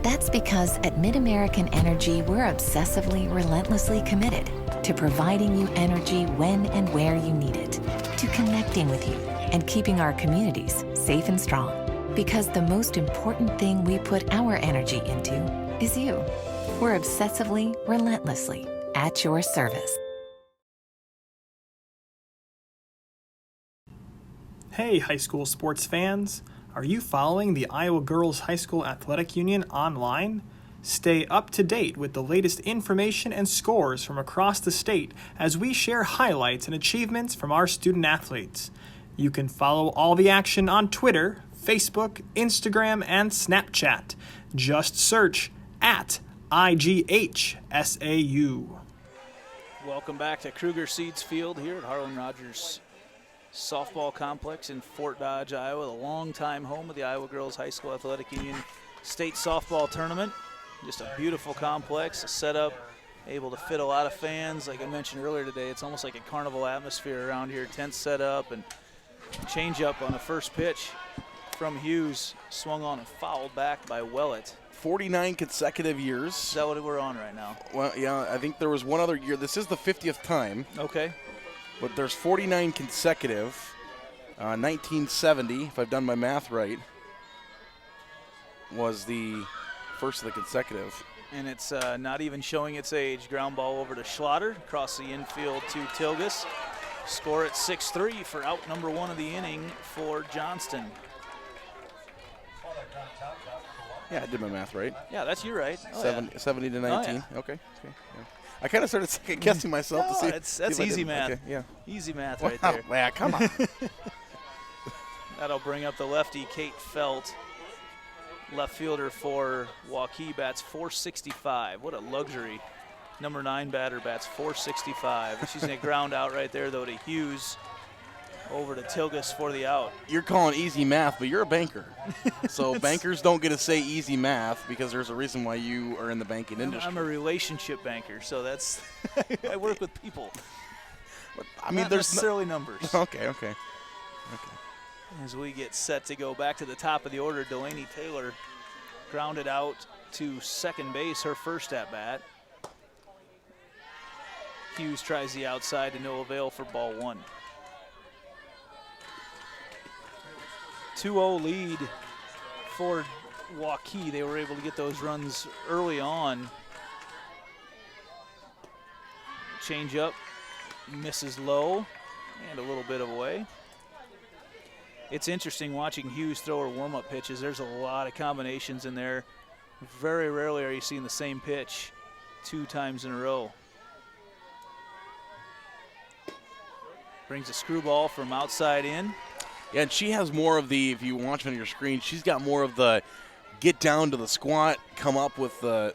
That's because at MidAmerican Energy, we're obsessively, relentlessly committed to providing you energy when and where you need it, to connecting with you and keeping our communities safe and strong. Because the most important thing we put our energy into is you. We're obsessively, relentlessly at your service. Hey, high school sports fans. Are you following the Iowa Girls High School Athletic Union online? Stay up to date with the latest information and scores from across the state as we share highlights and achievements from our student athletes. You can follow all the action on Twitter, Facebook, Instagram, and Snapchat. Just search at IGHSAU. Welcome back to Kruger Seeds Field here at Harlan Rogers Softball Complex in Fort Dodge, Iowa, the longtime home of the Iowa Girls High School Athletic Union State Softball Tournament. Just a beautiful complex, a setup, able to fit a lot of fans. Like I mentioned earlier today, it's almost like a carnival atmosphere around here. Tent set up and change up on the first pitch from Hughes, swung on and fouled back by Willett. 49 consecutive years. Is that what we're on right now? Well, yeah, I think there was one other year. This is the 50th time. Okay. But there's 49 consecutive. 1970, if I've done my math right, was the first of the consecutive. And it's not even showing its age. Ground ball over to Schlatter, across the infield to Tilgus. Score at 6-3 for out number 1 of the inning for Johnston. Yeah, I did my math right. Yeah, that's you right. Oh, 70 to 19. Oh, yeah. Okay. Yeah. I kind of started second guessing myself to see. That's easy math. Okay, yeah. Easy math right there. Yeah, come on. That'll bring up the lefty, Kate Felt. Left fielder for Waukee, bats .465. What a luxury. Number 9 batter bats .465. She's going to ground out right there, though, to Hughes. Over to Tilgus for the out. You're calling easy math, but you're a banker. So bankers don't get to say easy math because there's a reason why you are in the banking industry. I'm a relationship banker, so that's I work with people. I mean, not there's necessarily numbers. Okay. As we get set to go back to the top of the order, Delaney Taylor grounded out to second base, her first at bat. Hughes tries the outside to no avail for ball 1. 2-0 lead for Waukee. They were able to get those runs early on. Change up, misses low, and a little bit of away. It's interesting watching Hughes throw her warm-up pitches. There's a lot of combinations in there. Very rarely are you seeing the same pitch 2 times in a row. Brings a screwball from outside in. Yeah, and she has more of the, if you watch on your screen, she's got more of the get down to the squat, come up with a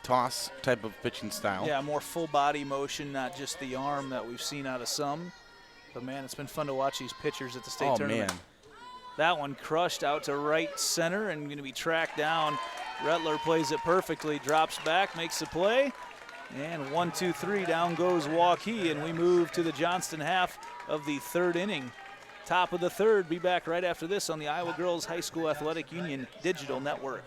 toss type of pitching style. Yeah, more full body motion, not just the arm that we've seen out of some. But, man, it's been fun to watch these pitchers at the state tournament. Man. That one crushed out to right center and going to be tracked down. Rettler plays it perfectly, drops back, makes the play. And 1-2-3, down goes Waukee, and we move to the Johnston half of the third inning. Top of the third. Be back right after this on the Iowa Girls High School Athletic Union Digital Network.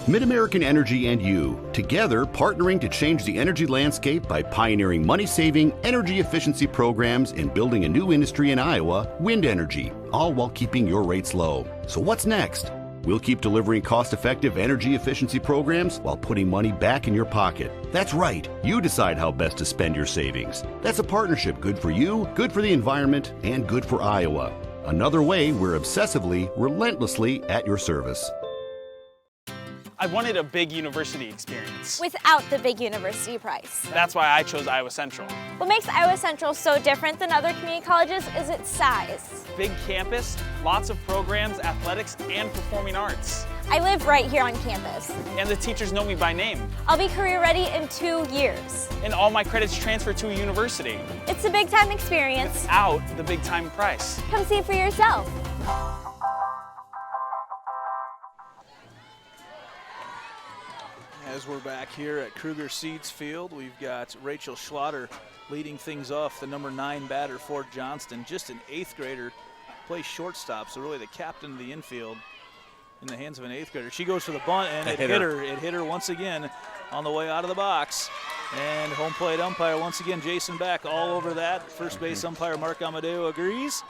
Mid-American Energy and you, together partnering to change the energy landscape by pioneering money-saving, energy efficiency programs and building a new industry in Iowa, wind energy, all while keeping your rates low. So what's next? We'll keep delivering cost-effective energy efficiency programs while putting money back in your pocket. That's right. You decide how best to spend your savings. That's a partnership good for you, good for the environment, and good for Iowa. Another way we're obsessively, relentlessly at your service. I wanted a big university experience. Without the big university price. That's why I chose Iowa Central. What makes Iowa Central so different than other community colleges is its size. Big campus, lots of programs, athletics, and performing arts. I live right here on campus. And the teachers know me by name. I'll be career ready in 2 years. And all my credits transfer to a university. It's a big time experience. Without the big time price. Come see for yourself. As we're back here at Kruger Seeds Field, we've got Rachel Schlatter leading things off, the number 9 batter for Johnston. Just an 8th grader, plays shortstop, so really the captain of the infield in the hands of an 8th grader. She goes for the bunt, and it hit her. It hit her once again on the way out of the box. And home plate umpire, once again, Jason Beck all over that. First base umpire Mark Amadeo agrees.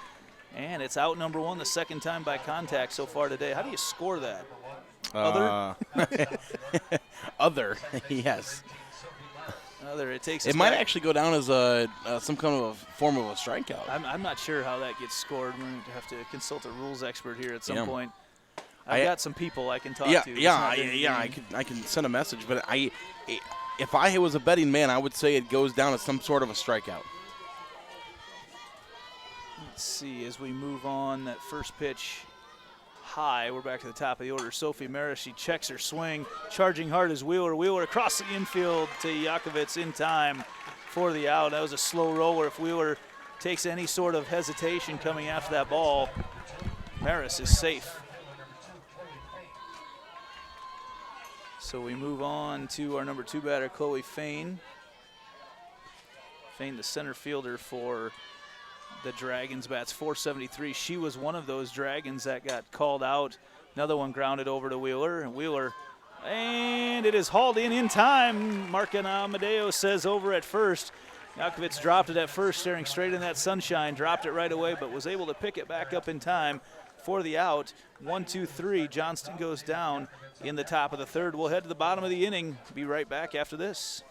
And it's out number 1, the second time by contact so far today. How do you score that? Other? Other, yes. Other, it takes. It might actually go down as some kind of a form of a strikeout. I'm not sure how that gets scored. We're going to have to consult a rules expert here at some point. I've got some people I can talk to. I can send a message, but if I was a betting man, I would say it goes down as some sort of a strikeout. Let's see as we move on. That first pitch. High. We're back to the top of the order. Sophie Maris, she checks her swing. Charging hard as Wheeler. Wheeler across the infield to Yakovitz in time for the out. That was a slow roller. If Wheeler takes any sort of hesitation coming after that ball, Maris is safe. So we move on to our number 2 batter, Chloe Fain. Fain, the center fielder for the Dragons, bats .473. She was one of those Dragons that got called out. Another one grounded over to Wheeler, and it is hauled in time. Mark Amadeo says over at first. Yakovitz dropped it at first, staring straight in that sunshine, dropped it right away, but was able to pick it back up in time for the out. 1-2-3, Johnston goes down in the top of the third. We'll head to the bottom of the inning. Be right back after this.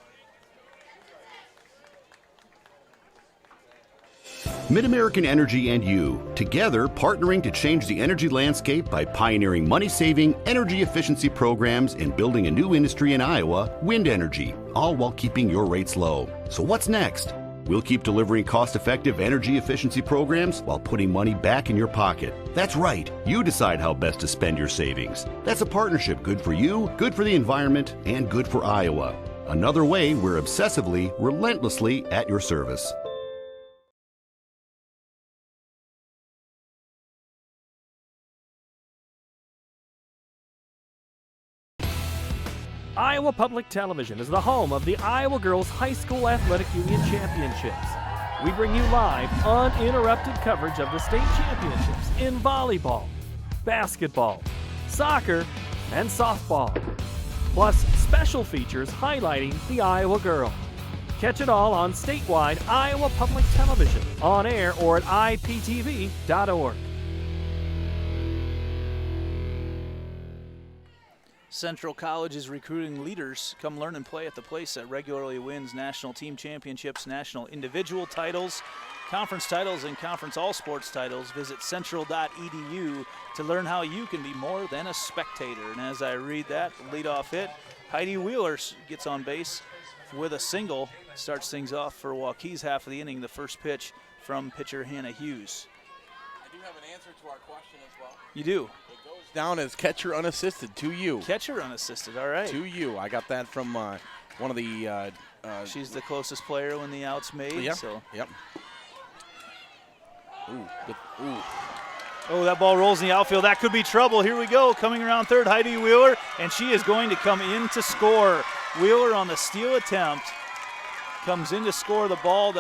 Mid-American Energy and you, together partnering to change the energy landscape by pioneering money-saving, energy efficiency programs and building a new industry in Iowa, wind energy, all while keeping your rates low. So what's next? We'll keep delivering cost-effective energy efficiency programs while putting money back in your pocket. That's right. You decide how best to spend your savings. That's a partnership good for you, good for the environment, and good for Iowa. Another way we're obsessively, relentlessly at your service. Iowa Public Television is the home of the Iowa Girls High School Athletic Union Championships. We bring you live, uninterrupted coverage of the state championships in volleyball, basketball, soccer, and softball. Plus, special features highlighting the Iowa girl. Catch it all on statewide Iowa Public Television, on air or at iptv.org. Central College is recruiting leaders. Come learn and play at the place that regularly wins national team championships, national individual titles, conference titles, and conference all-sports titles. Visit central.edu to learn how you can be more than a spectator. And as I read that, leadoff hit, Heidi Wheeler gets on base with a single. Starts things off for Waukee's half of the inning, the first pitch from pitcher Hannah Hughes. have an answer to our question as well. You do. It goes down as catcher unassisted, 2U. Catcher unassisted, all right. 2U. I got that from one of the she's the closest player when the out's made. Yep. So. Yep. Ooh. Ooh. Oh, that ball rolls in the outfield. That could be trouble. Here we go. Coming around third, Heidi Wheeler, and she is going to come in to score. Wheeler on the steal attempt comes in to score the ball.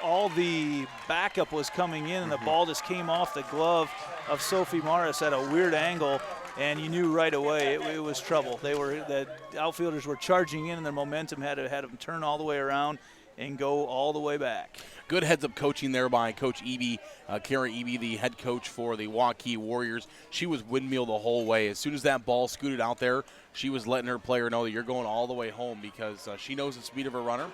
All the backup was coming in, and the ball just came off the glove of Sophie Morris at a weird angle, and you knew right away it was trouble. The outfielders were charging in, and their momentum had them turn all the way around and go all the way back. Good heads-up coaching there by Coach Eby, Kara Eby, the head coach for the Waukee Warriors. She was windmill the whole way. As soon as that ball scooted out there, she was letting her player know that you're going all the way home because she knows the speed of her runner,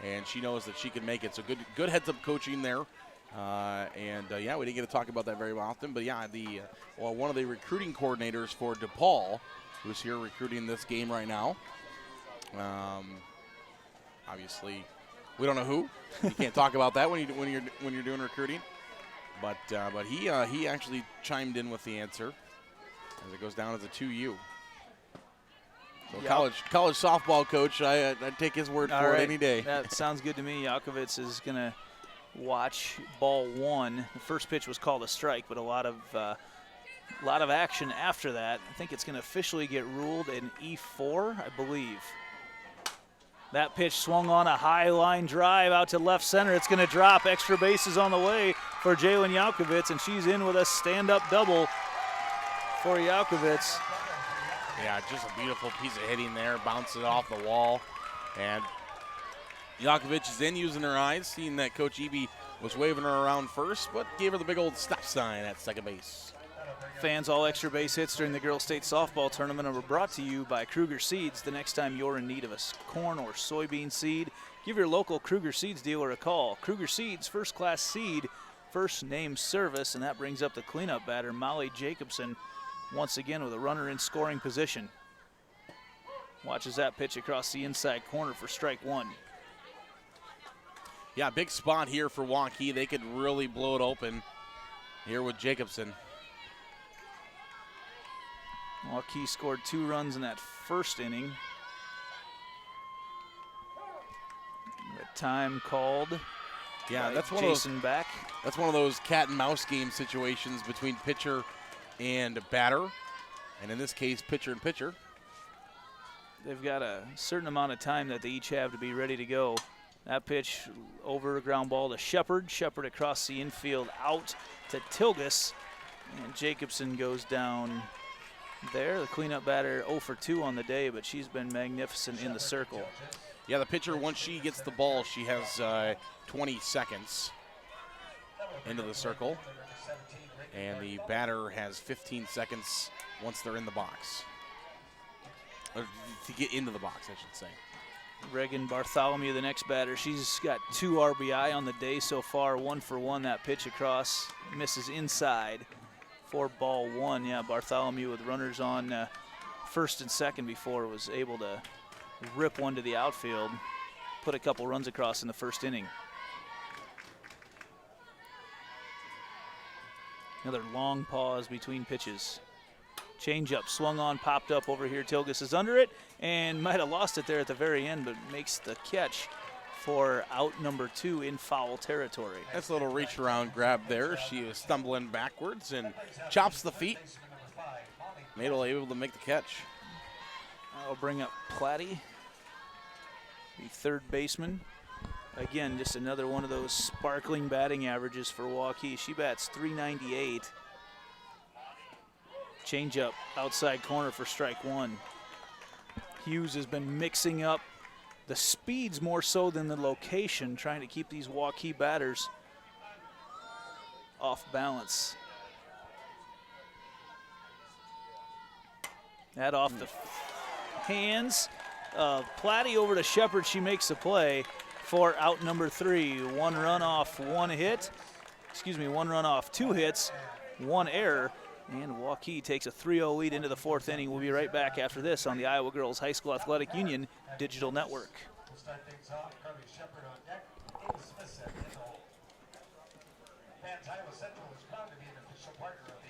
and she knows that she can make it. So good heads-up coaching there. Yeah, we didn't get to talk about that very often. But, yeah, one of the recruiting coordinators for DePaul, who's here recruiting this game right now, obviously – we don't know who. You can't talk about that when you're doing recruiting. But he actually chimed in with the answer as it goes down as a 2U. So Yep. college softball coach, I'd take his word for it any day. That sounds good to me. Yakovitz is going to watch ball one. The first pitch was called a strike, but a lot of action after that. I think it's going to officially get ruled an E4, I believe. That pitch swung on a high line drive out to left center. It's going to drop. Extra bases on the way for Jalen Yakovitz, and she's in with a stand-up double for Yakovitz. Yeah, just a beautiful piece of hitting there. Bounced it off the wall. And Yakovitz is in using her eyes, seeing that Coach Eby was waving her around first, but gave her the big old stop sign at second base. Fans, all extra base hits during the Girls State Softball Tournament are brought to you by Kruger Seeds. The next time you're in need of a corn or soybean seed, give your local Kruger Seeds dealer a call. Kruger Seeds, first-class seed, first-name service, and that brings up the cleanup batter, Molly Jacobson, once again with a runner in scoring position. Watches that pitch across the inside corner for strike one. Yeah, big spot here for Waukee. They could really blow it open here with Jacobson. Waukee scored 2 runs in that first inning. The time called. Yeah, that's one Jason of those, back. That's one of those cat and mouse game situations between pitcher and batter, and in this case, pitcher and pitcher. They've got a certain amount of time that they each have to be ready to go. That pitch over a ground ball to Shepard. Shepard across the infield out to Tilgus, and Jacobson goes down there. The cleanup batter 0 for 2 on the day, but she's been magnificent in the circle. Yeah, the pitcher, once she gets the ball, she has 20 seconds into the circle. And the batter has 15 seconds once they're in the box. Or to get into the box, I should say. Reagan Bartholomew, the next batter. She's got 2 RBI on the day so far, 1 for 1. That pitch across misses inside for ball 1. Yeah, Bartholomew with runners on first and second before was able to rip one to the outfield, put a couple runs across in the first inning. Another long pause between pitches. Changeup swung on, popped up over here. Tilgus is under it and might have lost it there at the very end, but makes the catch for out number 2 in foul territory. That's a little reach around grab there. She was stumbling backwards and chops the feet. Nadel able to make the catch. I'll bring up Platty, the third baseman. Again, just another one of those sparkling batting averages for Waukee. She bats .398. Changeup outside corner for strike 1. Hughes has been mixing up the speeds more so than the location, trying to keep these Waukee batters off balance. That off the hands of Platty over to Shepard. She makes the play for out number 3. 1 run off 1 hit. 1 run off 2 hits, 1 error. And Waukee takes a 3-0 lead into the 4th inning. We'll be right back after this on the Iowa Girls High School Athletic Union Digital Network. fans, Iowa Central is proud to be an official partner of the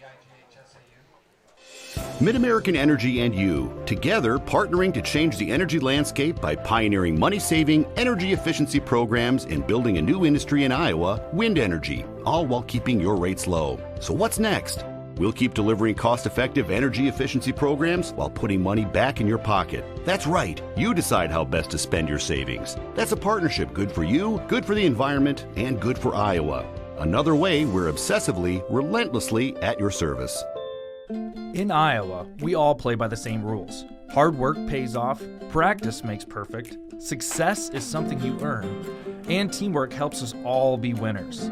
IGHSAU. Mid-American Energy and you, together partnering to change the energy landscape by pioneering money-saving, energy efficiency programs and building a new industry in Iowa, wind energy, all while keeping your rates low. So what's next? We'll keep delivering cost-effective energy efficiency programs while putting money back in your pocket. That's right. You decide how best to spend your savings. That's a partnership good for you, good for the environment, and good for Iowa. Another way we're obsessively, relentlessly at your service. In Iowa, we all play by the same rules. Hard work pays off, practice makes perfect, success is something you earn, and teamwork helps us all be winners.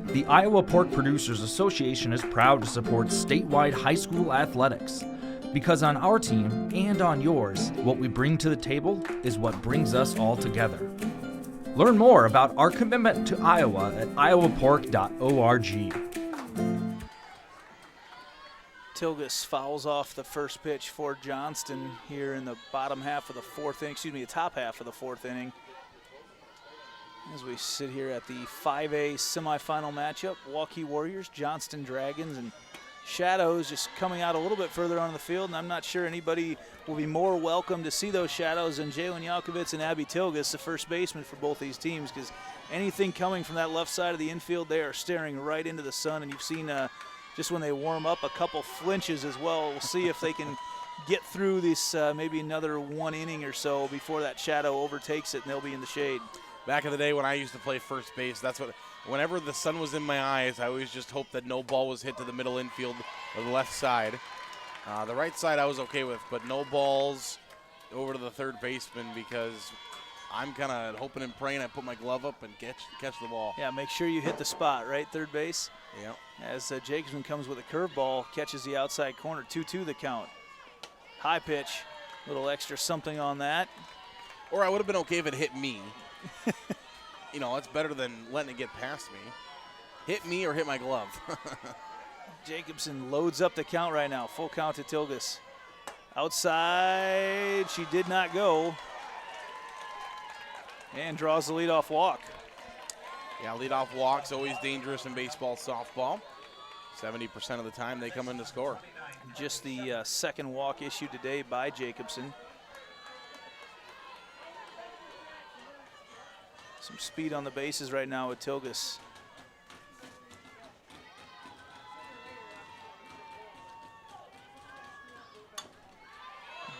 The Iowa Pork Producers Association is proud to support statewide high school athletics. Because on our team and on yours, what we bring to the table is what brings us all together. Learn more about our commitment to Iowa at iowapork.org. Tilgus fouls off the first pitch for Johnston here in the bottom half of the fourth inning, the top half of the fourth inning. As we sit here at the 5A semifinal matchup, Waukee Warriors, Johnston Dragons, and Shadows just coming out a little bit further on the field, and I'm not sure anybody will be more welcome to see those Shadows than Jalen Yalkovitz and Abby Tilgus, the first baseman for both these teams, because anything coming from that left side of the infield, they are staring right into the sun, and you've seen just when they warm up, a couple flinches as well. We'll see if they can get through this maybe another one inning or so before that Shadow overtakes it and they'll be in the shade. Back in the day when I used to play first base, that's what. Whenever the sun was in my eyes, I always just hoped that no ball was hit to the middle infield or the left side. The right side I was okay with, but no balls over to the third baseman because I'm kind of hoping and praying I put my glove up and catch the ball. Yeah, make sure you hit the spot, right? Third base. Yeah. As Jacobson comes with a curveball, catches the outside corner, 2-2 the count. High pitch, little extra something on that. Or I would have been okay if it hit me. You know, it's better than letting it get past me. Hit me or hit my glove. Jacobson loads up the count right now. Full count to Tilgus. Outside, she did not go. And draws the leadoff walk. Yeah, leadoff walk's always dangerous in baseball, softball. 70% of the time they come in to score. Just the second walk issued today by Jacobson. Some speed on the bases right now with Tilgus.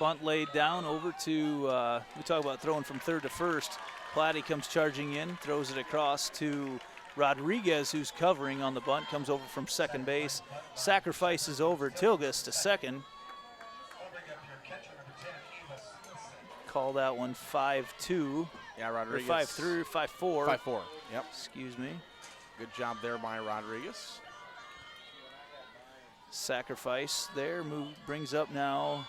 Bunt laid down over to, we talk about throwing from third to first. Platty comes charging in, throws it across to Rodriguez, who's covering on the bunt, comes over from second base, sacrifices over Tilgus to second. Call that one 5-2. Yeah, Rodriguez. 5-3, 5-4. 5-4, yep. Excuse me. Good job there by Rodriguez. Sacrifice there, brings up now.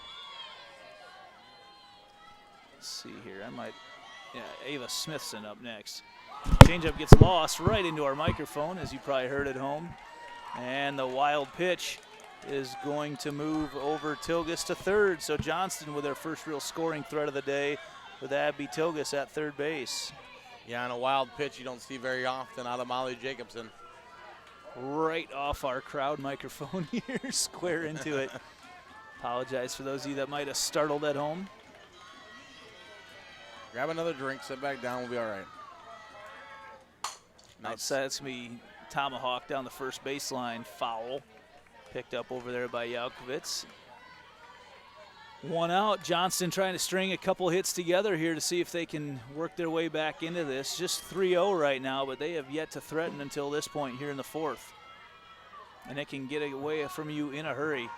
Let's see here, Ava Smithson up next. Changeup gets lost right into our microphone, as you probably heard at home. And the wild pitch is going to move over Tilgus to third. So Johnston with their first real scoring threat of the day with Abby Tilgus at third base. Yeah, and a wild pitch you don't see very often out of Molly Jacobson. Right off our crowd microphone here, square into it. Apologize for those of you that might have startled at home. Grab another drink, sit back down, we'll be all right. Nice. Outside, it's going to be tomahawk down the first baseline, foul. Picked up over there by Yalkovitz. One out, Johnston trying to string a couple hits together here to see if they can work their way back into this. Just 3-0 right now, but they have yet to threaten until this point here in the fourth. And it can get away from you in a hurry.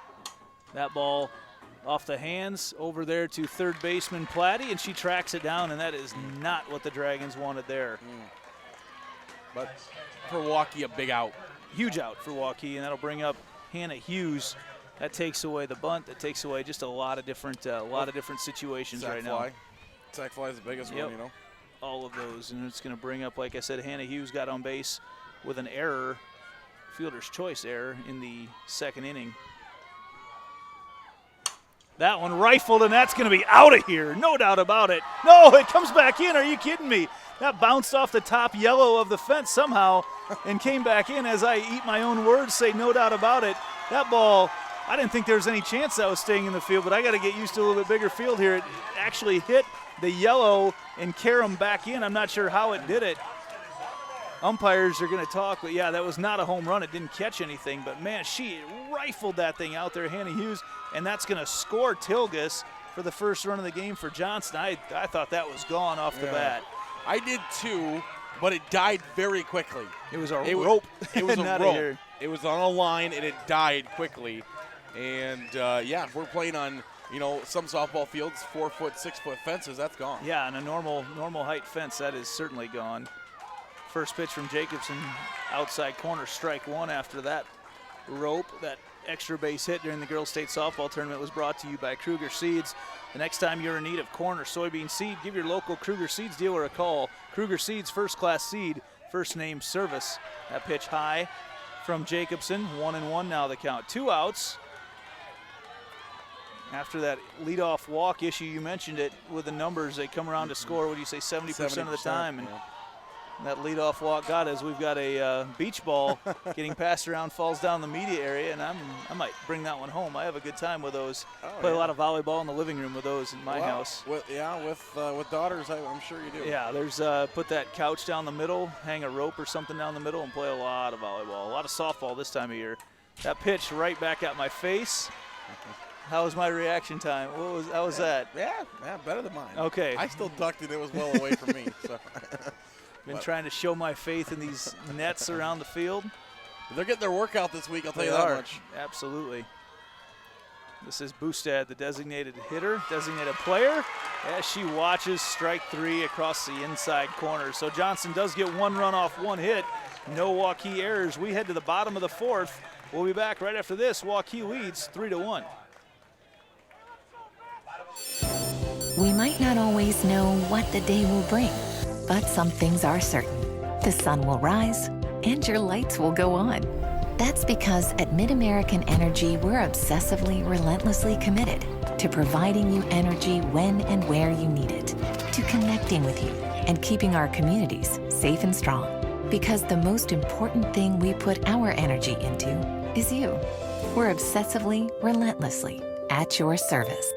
That ball off the hands over there to third baseman Platty, and she tracks it down, and that is not what the Dragons wanted there. But for Waukee, a big out. Huge out for Waukee, and that'll bring up Hannah Hughes. That takes away the bunt. That takes away just a lot of different situations Sack right fly. now. Sack fly is the biggest Yep. one, you know. All of those, and it's going to bring up, like I said, Hannah Hughes got on base with an error, fielder's choice error in the second inning. That one rifled, and that's going to be out of here. No doubt about it. No, it comes back in. Are you kidding me? That bounced off the top yellow of the fence somehow and came back in. As I eat my own words, say no doubt about it. That ball, I didn't think there was any chance that was staying in the field, but I got to get used to a little bit bigger field here. It actually hit the yellow and carry him back in. I'm not sure how it did it. Umpires are going to talk, but yeah, that was not a home run. It didn't catch anything, but man, she rifled that thing out there, Hannah Hughes, and that's going to score Tilgus for the first run of the game for Johnston. I thought that was gone off the bat. I did too, but it died very quickly. It was a rope. It was a rope. It was on a line, and it died quickly. And, yeah, we're playing on, some softball fields, 4-foot, 6-foot fences. That's gone. Yeah, and a normal height fence, that is certainly gone. First pitch from Jacobson, outside corner, strike one after that rope. That extra base hit during the Girls State Softball Tournament was brought to you by Kruger Seeds. The next time you're in need of corn or soybean seed, give your local Kruger Seeds dealer a call. Kruger Seeds, first-class seed, first-name service. That pitch high from Jacobson, 1-1 now the count. 2 outs. After that leadoff walk issue, you mentioned it with the numbers, they come around to score, what do you say, 70% of the time. And that leadoff walk got us. We've got a beach ball getting passed around, falls down the media area, and I might bring that one home. I have a good time with those. Play a lot of volleyball in the living room with those in my house. With daughters, I'm sure you do. Yeah, there's put that couch down the middle, hang a rope or something down the middle, and play a lot of volleyball. A lot of softball this time of year. That pitch right back at my face. How was my reaction time? How was that? Yeah, better than mine. Okay. I still ducked it. It was well away from me. So. Been trying to show my faith in these nets around the field. They're getting their workout this week, I'll tell you that much. Absolutely. This is Boostad, the designated hitter, designated player, as she watches strike 3 across the inside corner. So Johnston does get 1 run off 1 hit. No Waukee errors. We head to the bottom of the 4th. We'll be back right after this. Waukee leads 3-1. We might not always know what the day will bring, but some things are certain. The sun will rise and your lights will go on. That's because at Mid-American Energy, we're obsessively, relentlessly committed to providing you energy when and where you need it, to connecting with you and keeping our communities safe and strong. Because the most important thing we put our energy into is you. We're obsessively, relentlessly at your service.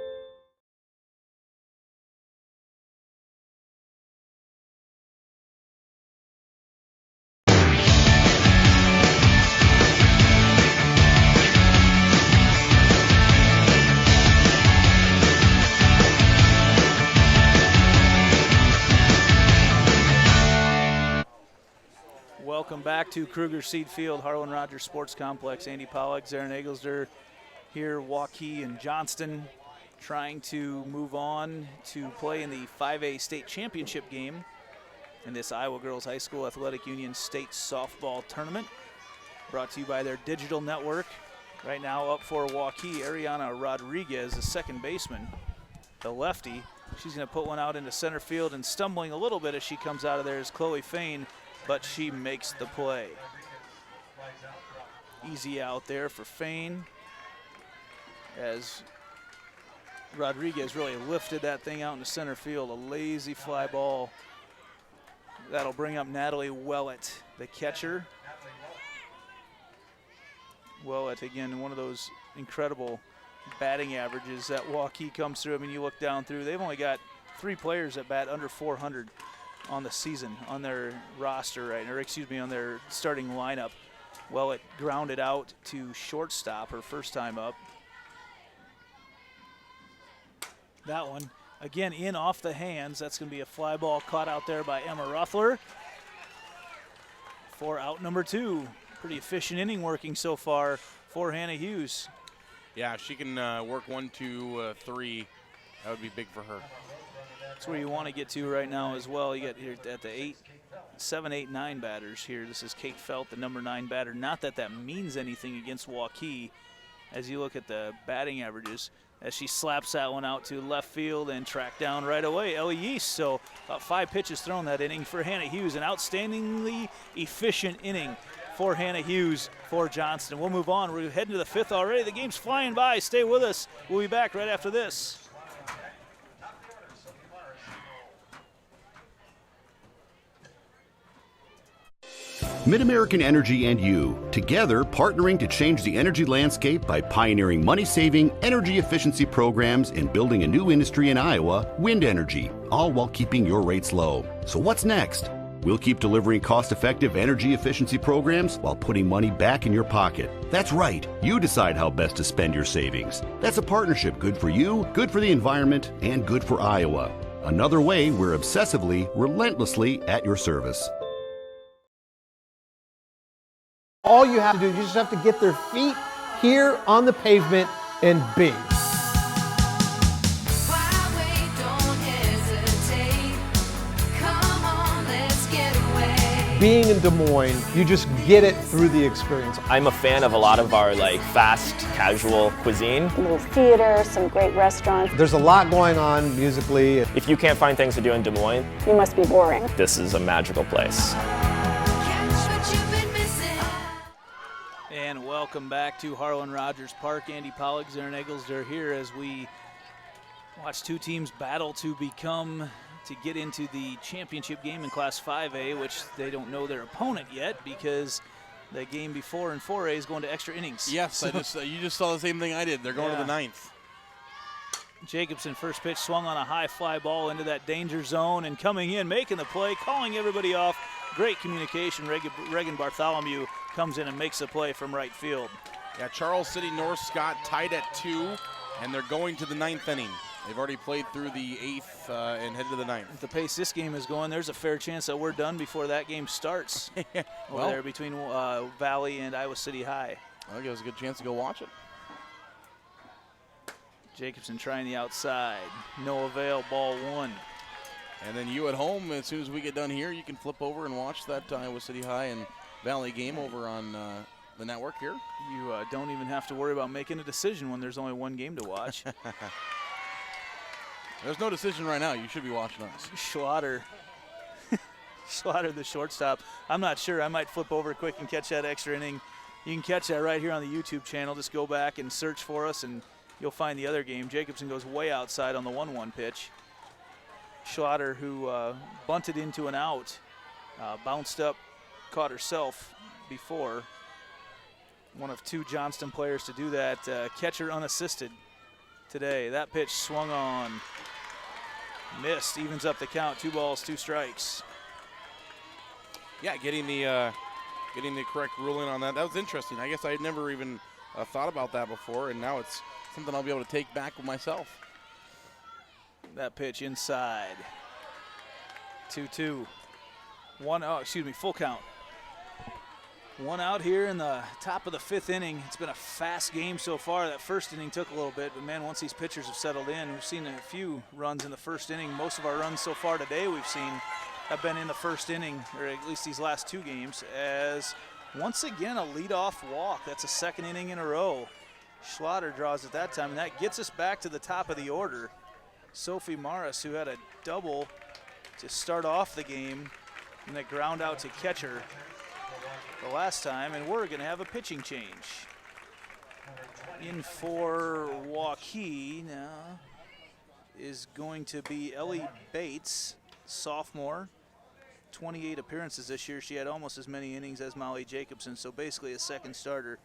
Welcome back to Kruger Seed Field, Harlan Rogers Sports Complex. Andy Pollock, Zarin Egglesder here, Waukee and Johnston trying to move on to play in the 5A state championship game in this Iowa Girls High School Athletic Union State Softball Tournament. Brought to you by their digital network. Right now up for Waukee, Ariana Rodriguez, the second baseman, the lefty. She's going to put one out into center field, and stumbling a little bit as she comes out of there is Chloe Fain, but she makes the play. Easy out there for Fain as Rodriguez really lifted that thing out into center field. A lazy fly ball. That'll bring up Natalie Wellett, the catcher. Wellett, again, one of those incredible batting averages that Waukee comes through. I mean, you look down through, they've only got 3 players that bat under 400 on the season on their roster, right? Or excuse me, on their starting lineup. Wellett grounded out to shortstop her first time up. That one, again, in off the hands. That's going to be a fly ball caught out there by Emma Ruffler for out number 2. Pretty efficient inning working so far for Hannah Hughes. Yeah, if she can work 1, 2, 3, that would be big for her. That's where you want to get to right now as well. You get here at the 7, 8, 9 batters here. This is Kate Felt, the number 9 batter. Not that that means anything against Waukee as you look at the batting averages, as she slaps that one out to left field and tracked down right away. Ellie Yeast, so about 5 pitches thrown that inning for Hannah Hughes. An outstandingly efficient inning for Hannah Hughes for Johnston. We'll move on. We're heading to the 5th already. The game's flying by. Stay with us. We'll be back right after this. Mid-American Energy and you, together partnering to change the energy landscape by pioneering money-saving, energy efficiency programs and building a new industry in Iowa, wind energy, all while keeping your rates low. So what's next? We'll keep delivering cost-effective energy efficiency programs while putting money back in your pocket. That's right. You decide how best to spend your savings. That's a partnership good for you, good for the environment, and good for Iowa. Another way we're obsessively, relentlessly at your service. All you have to do, you just have to get their feet here on the pavement and bing. Being in Des Moines, you just get it through the experience. I'm a fan of a lot of our fast, casual cuisine. A little theater, some great restaurants. There's a lot going on musically. If you can't find things to do in Des Moines, You must be boring. this is a magical place. And welcome back to Harlan Rogers Park. Andy Pollock, Zarin Eggles are here as we watch two teams battle to get into the championship game in Class 5A, which they don't know their opponent yet because the game before in 4A is going to extra innings. Yes, you just saw the same thing I did. They're going to the 9th. Jacobson, first pitch, swung on a high fly ball into that danger zone and coming in, making the play, calling everybody off. Great communication. Reagan Bartholomew comes in and makes the play from right field. Yeah, Charles City North Scott tied at 2, and they're going to the 9th inning. They've already played through the 8th and headed to the 9th. At the pace this game is going, there's a fair chance that we're done before that game starts over there between Valley and Iowa City High. I'll give us a good chance to go watch it. Jacobson trying the outside. No avail, ball 1. And then you at home, as soon as we get done here, you can flip over and watch that Iowa City High and Valley game over on the network here. You don't even have to worry about making a decision when there's only one game to watch. There's no decision right now. You should be watching us. Schlatter, the shortstop. I'm not sure. I might flip over quick and catch that extra inning. You can catch that right here on the YouTube channel. Just go back and search for us, and you'll find the other game. Jacobson goes way outside on the 1-1 pitch. Schlatter, who bunted into an out, bounced up, caught herself before. One of 2 Johnston players to do that. Catcher unassisted today. That pitch swung on. Missed, evens up the count. 2 balls, 2 strikes. Yeah, getting the correct ruling on that. That was interesting. I guess I had never even thought about that before, and now it's something I'll be able to take back with myself. That pitch inside. 2-2. Full count. 1 out here in the top of the 5th inning. It's been a fast game so far. That first inning took a little bit, but man, once these pitchers have settled in, we've seen a few runs in the first inning. Most of our runs so far today we've seen have been in the first inning, or at least these last 2 games, as once again a leadoff walk. That's a 2nd inning in a row. Schlatter draws at that time, and that gets us back to the top of the order. Sophie Morris, who had a double to start off the game, and that ground out to catcher the last time, and we're going to have a pitching change. In for Waukee now is going to be Ellie Bates, sophomore. 28 appearances this year. She had almost as many innings as Molly Jacobson, so basically a second starter.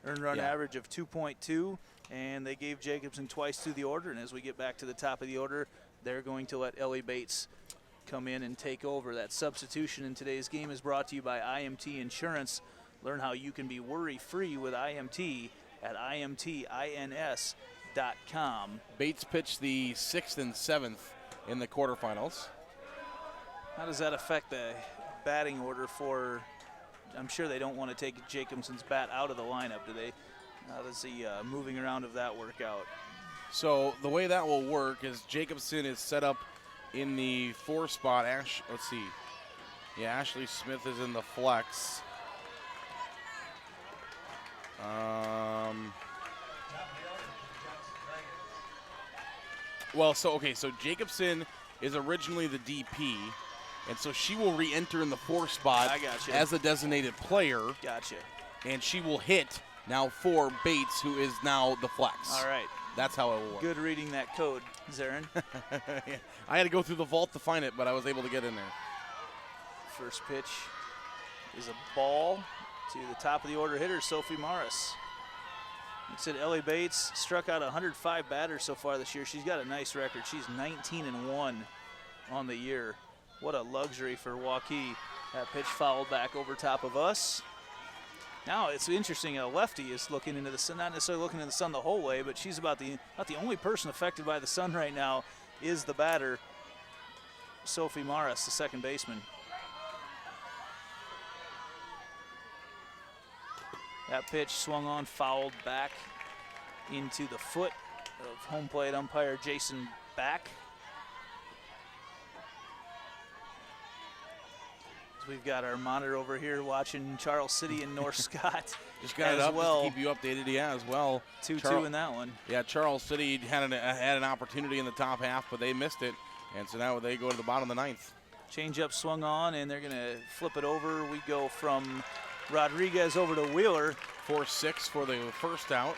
Earned run average of 2.2, and they gave Jacobson twice through the order, and as we get back to the top of the order, they're going to let Ellie Bates come in and take over. That substitution in today's game is brought to you by IMT Insurance. Learn how you can be worry-free with IMT at imtins.com. Bates pitched the 6th and 7th in the quarterfinals. How does that affect the batting order for, I'm sure they don't want to take Jacobson's bat out of the lineup, do they? How does the moving around of that work out? So the way that will work is Jacobson is set up in the 4 spot. Ashley Smith is in the flex. So Jacobson is originally the DP, And so she will re-enter in the 4 spot as a designated player. Gotcha. And she will hit now for Bates, who is now the flex. All right. That's how it will work. Good reading that code, Zarin. Yeah. I had to go through the vault to find it, but I was able to get in there. First pitch is a ball to the top of the order hitter, Sophie Morris. Like I said, Ellie Bates struck out 105 batters so far this year. She's got a nice record. She's 19-1 on the year. What a luxury for Waukee. That pitch fouled back over top of us. Now it's interesting. A lefty is looking into the sun, not necessarily looking in the sun the whole way, but she's about the only person affected by the sun right now is the batter, Sophie Morris, the second baseman. That pitch swung on, fouled back into the foot of home plate umpire Jason Back. We've got our monitor over here watching Charles City and North Scott. Just got it up just to keep you updated, as well. 2-2 in that one. Yeah, Charles City had an opportunity in the top half, but they missed it, and so now they go to the bottom of the 9th. Change-up swung on, and they're going to flip it over. We go from Rodriguez over to Wheeler. 4-6 for the first out,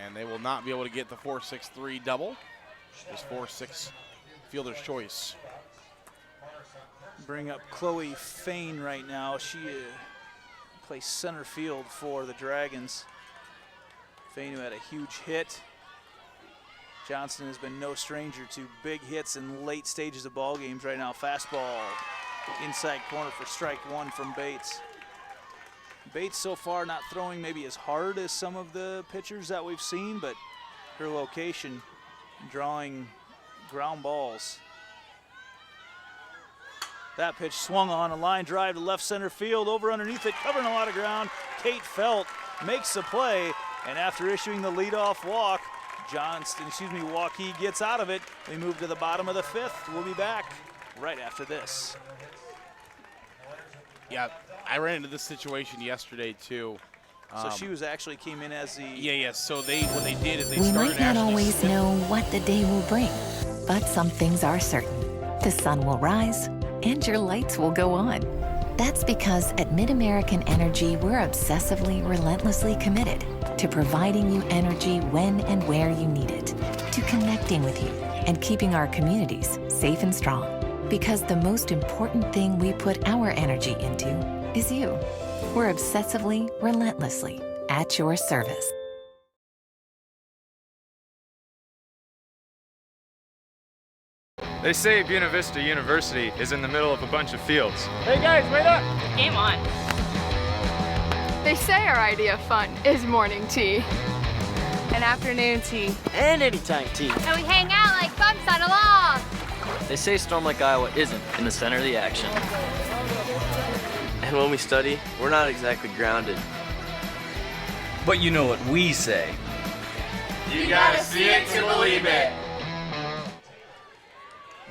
and they will not be able to get the 4-6-3 double. Just 4-6 fielder's choice. Bring up Chloe Fain right now. She plays center field for the Dragons. Fain, who had a huge hit. Johnston has been no stranger to big hits in late stages of ball games right now. Fastball inside corner for strike 1 from Bates. Bates so far not throwing maybe as hard as some of the pitchers that we've seen, but her location drawing ground balls. That pitch swung on, a line drive to left center field, over underneath it, covering a lot of ground. Kate Felt makes the play, and after issuing the leadoff walk, Waukee gets out of it. We move to the bottom of the 5th. We'll be back right after this. Yeah, I ran into this situation yesterday too. So she actually came in as the... Yeah, so what they did is they we started... might not always know what the day will bring, but some things are certain. The sun will rise, and your lights will go on. That's because at MidAmerican Energy, we're obsessively, relentlessly committed to providing you energy when and where you need it, to connecting with you and keeping our communities safe and strong. Because the most important thing we put our energy into is you. We're obsessively, relentlessly at your service. They say Buena Vista University is in the middle of a bunch of fields. Hey guys, wait up! Game on. They say our idea of fun is morning tea, and afternoon tea, and anytime tea. And we hang out like bumps on a log. They say Storm Lake, Iowa isn't in the center of the action. And when we study, we're not exactly grounded. But you know what we say. You gotta see it to believe it.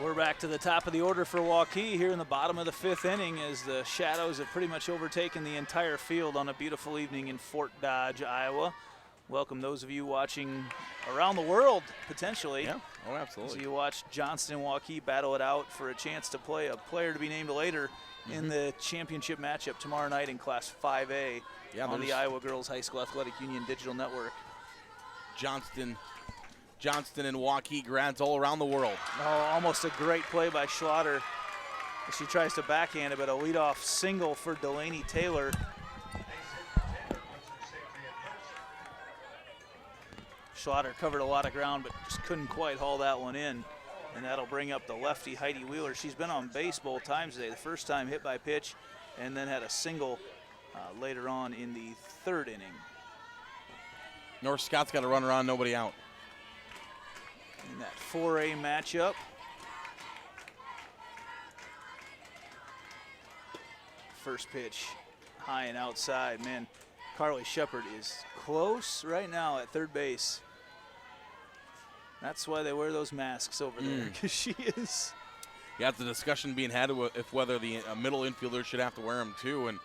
We're back to the top of the order for Waukee here in the bottom of the 5th inning as the shadows have pretty much overtaken the entire field on a beautiful evening in Fort Dodge, Iowa. Welcome those of you watching around the world, potentially. Yeah, oh, absolutely. So you watch Johnston and Waukee battle it out for a chance to play a player to be named later in the championship matchup tomorrow night in Class 5A on the Iowa Girls High School Athletic Union Digital Network. Johnston and Waukee grads all around the world. Oh, almost a great play by Schlatter. She tries to backhand it, but a leadoff single for Delaney Taylor. Schlatter covered a lot of ground, but just couldn't quite haul that one in. And that'll bring up the lefty Heidi Wheeler. She's been on base both times today. The first time hit by pitch, and then had a single later on in the 3rd inning. North Scott's got a runner on, nobody out. In that 4A matchup. First pitch, high and outside. Man, Carly Shepard is close right now at 3rd base. That's why they wear those masks over there, because she is. Yeah, the discussion being had if whether the middle infielder should have to wear them too, and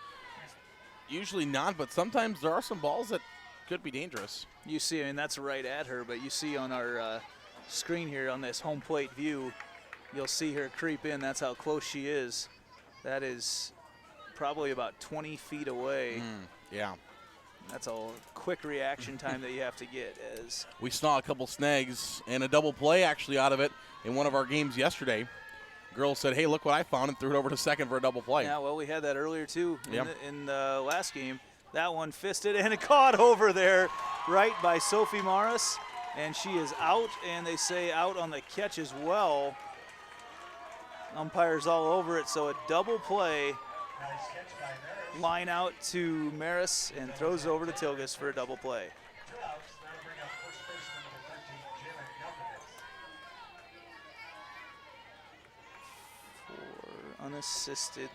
usually not, but sometimes there are some balls that could be dangerous. You see, I mean, that's right at her, but you see on our screen here on this home plate view, You'll see her creep in. That's how close she is. That is probably about 20 feet away. Yeah. That's a quick reaction time that you have to get. As we saw a couple snags and a double play actually out of it in one of our games yesterday. Girls said, hey, look what I found, and threw it over to second for a double play. Yeah, well, we had that earlier too in the last game. That one fisted and it caught over there right by Sophie Morris, and she is out, and they say out on the catch as well. Umpires all over it, so a double play. Line out to Maris and throws over to Tilgus for a double play. For unassisted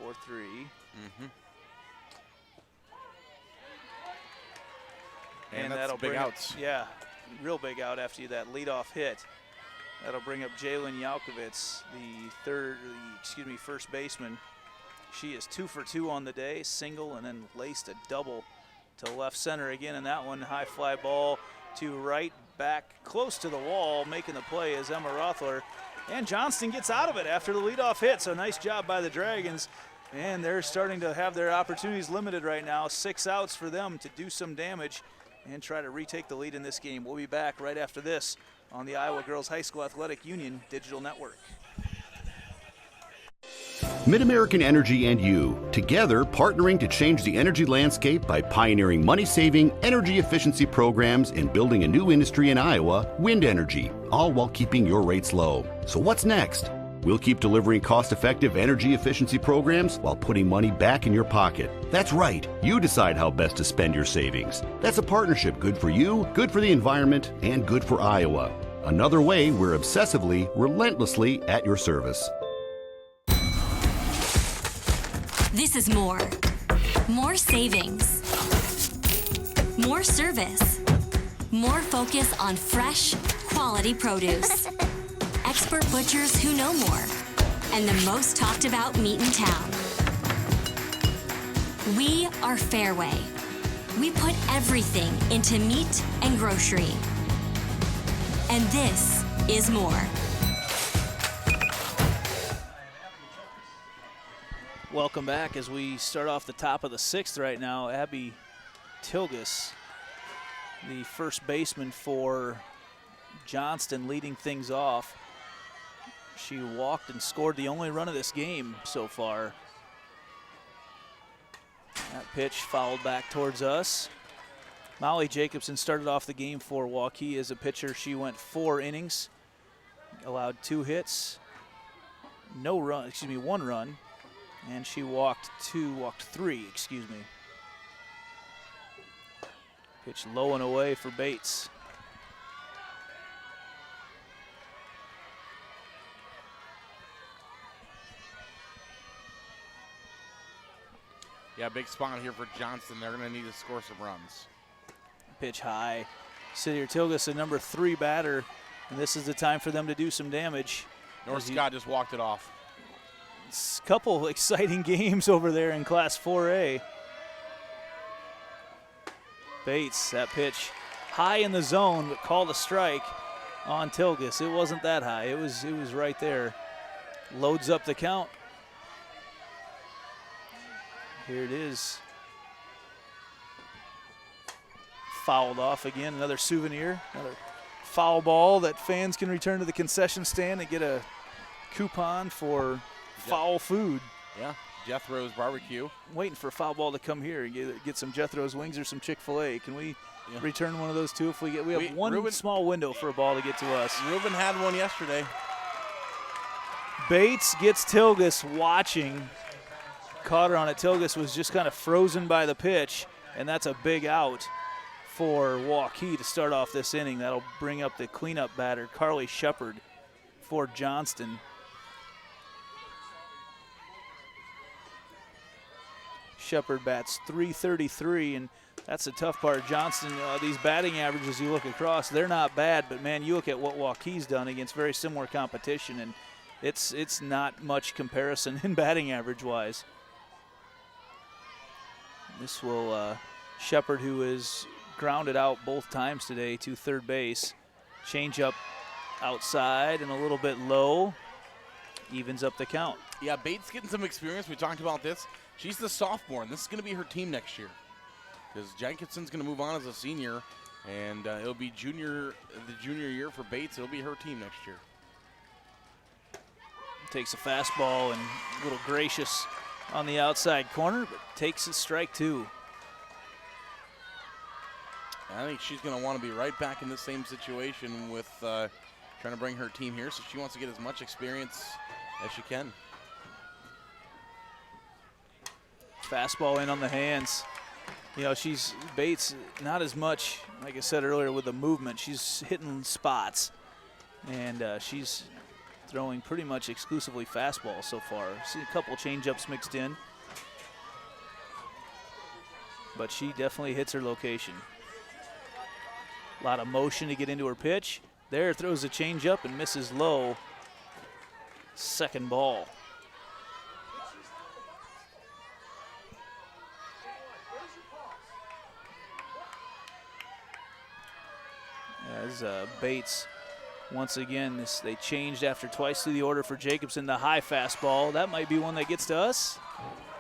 4-3. And that'll big bring outs. Up, yeah, real big out after that leadoff hit. That'll bring up Jalen Yalkovitz, the first baseman. She is 2 for 2 on the day, single, and then laced a double to left center again. And that one, high fly ball to right, back close to the wall. Making the play is Emma Rothler. And Johnston gets out of it after the leadoff hit. So nice job by the Dragons. And they're starting to have their opportunities limited right now. 6 outs for them to do some damage and try to retake the lead in this game. We'll be back right after this on the Iowa Girls High School Athletic Union Digital Network. Mid-American Energy and you, together partnering to change the energy landscape by pioneering money-saving, energy efficiency programs and building a new industry in Iowa, wind energy, all while keeping your rates low. So what's next? We'll keep delivering cost-effective energy efficiency programs while putting money back in your pocket. That's right. You decide how best to spend your savings. That's a partnership good for you, good for the environment, and good for Iowa. Another way we're obsessively, relentlessly at your service. This is more. More savings. More service. More focus on fresh, quality produce. Expert butchers who know more. And the most talked about meat in town. We are Fairway. We put everything into meat and grocery. And this is more. Welcome back as we start off the top of the 6th right now. Abby Tilgus, the first baseman for Johnston, leading things off. She walked and scored the only run of this game so far. That pitch fouled back towards us. Molly Jacobson started off the game for Waukee as a pitcher. She went 4 innings, allowed 2 hits, one run. And she walked 3, Pitch low and away for Bates. Yeah, big spot here for Johnston. They're going to need to score some runs. Pitch high. Sidier Tilgus, a number 3 batter, and this is the time for them to do some damage. North Scott just walked it off. A couple exciting games over there in Class 4A. Bates, that pitch high in the zone, but called a strike on Tilgus. It wasn't that high. It was right there. Loads up the count. Here it is. Fouled off again. Another souvenir. Another foul ball that fans can return to the concession stand and get a coupon for foul food. Yeah, Jethro's Barbecue. Waiting for a foul ball to come here and get some Jethro's wings or some Chick-fil-A. Can we return one of those two if we get? We have one small window for a ball to get to us. Ruben had one yesterday. Bates gets Tilgus watching. Caught her on it. Tilgus was just kind of frozen by the pitch, and that's a big out for Waukee to start off this inning. That'll bring up the cleanup batter, Carly Shepard, for Johnston. Shepard bats .333, and that's the tough part. Johnston, these batting averages you look across, they're not bad, but man, you look at what Waukee's done against very similar competition, and it's not much comparison in batting average-wise. This will Shepard, who is grounded out both times today to third base. Change up outside and a little bit low. Evens up the count. Yeah, Bates getting some experience. We talked about this. She's the sophomore, and this is going to be her team next year. Because Jenkinson's going to move on as a senior, and it'll be the junior year for Bates. It'll be her team next year. Takes a fastball and a little gracious on the outside corner, but takes a strike 2. I think she's going to want to be right back in the same situation with trying to bring her team here, so she wants to get as much experience as she can. Fastball in on the hands. You know, Bates, not as much, like I said earlier, with the movement. She's hitting spots, and she's throwing pretty much exclusively fastball so far. See a couple changeups mixed in, but she definitely hits her location. A lot of motion to get into her pitch. There, throws a changeup and misses low. Second ball. As Bates, once again, they changed after twice through the order for Jacobson. The high fastball, that might be one that gets to us.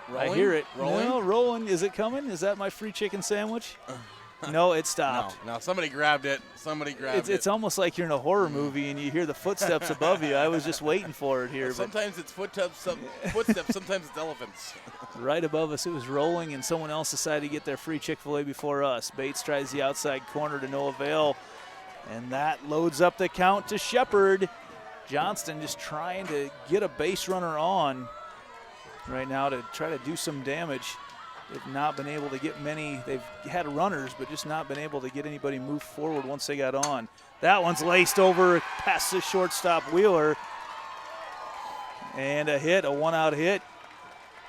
Rolling? I hear it. Rolling? No, rolling. Is it coming? Is that my free chicken sandwich? No, it stopped. No, somebody grabbed it. It's almost like you're in a horror movie and you hear the footsteps above you. I was just waiting for it here. Sometimes it's footsteps, sometimes it's elephants. Right above us, it was rolling, and someone else decided to get their free Chick-fil-A before us. Bates tries the outside corner to no avail, and that loads up the count to Shepard. Johnston just trying to get a base runner on right now to try to do some damage. They've not been able to get many. They've had runners, but just not been able to get anybody move forward once they got on. That one's laced over past the shortstop Wheeler. And a hit, a one-out hit.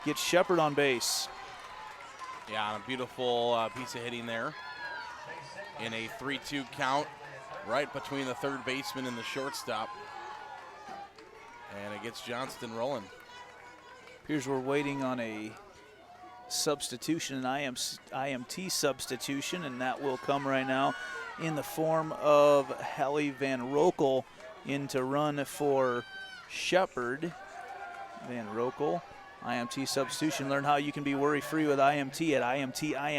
Gets Shepard on base. Yeah, a beautiful piece of hitting there. In a 3-2 count, right between the third baseman and the shortstop. And it gets Johnston rolling. Appears we're waiting on a substitution, an IMT substitution, and that will come right now in the form of Hallie Van Rokel in to run for Shepard. Van Rokel, IMT substitution. Learn how you can be worry-free with IMT at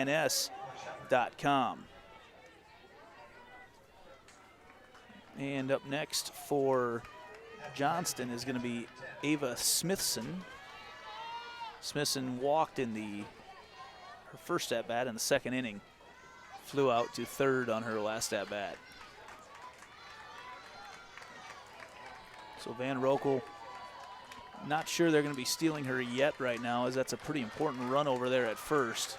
imtins.com. And up next for Johnston is going to be Ava Smithson. Smithson walked in her first at-bat in the second inning. Flew out to third on her last at-bat. So Van Rokel, not sure they're going to be stealing her yet right now, as that's a pretty important run over there at first.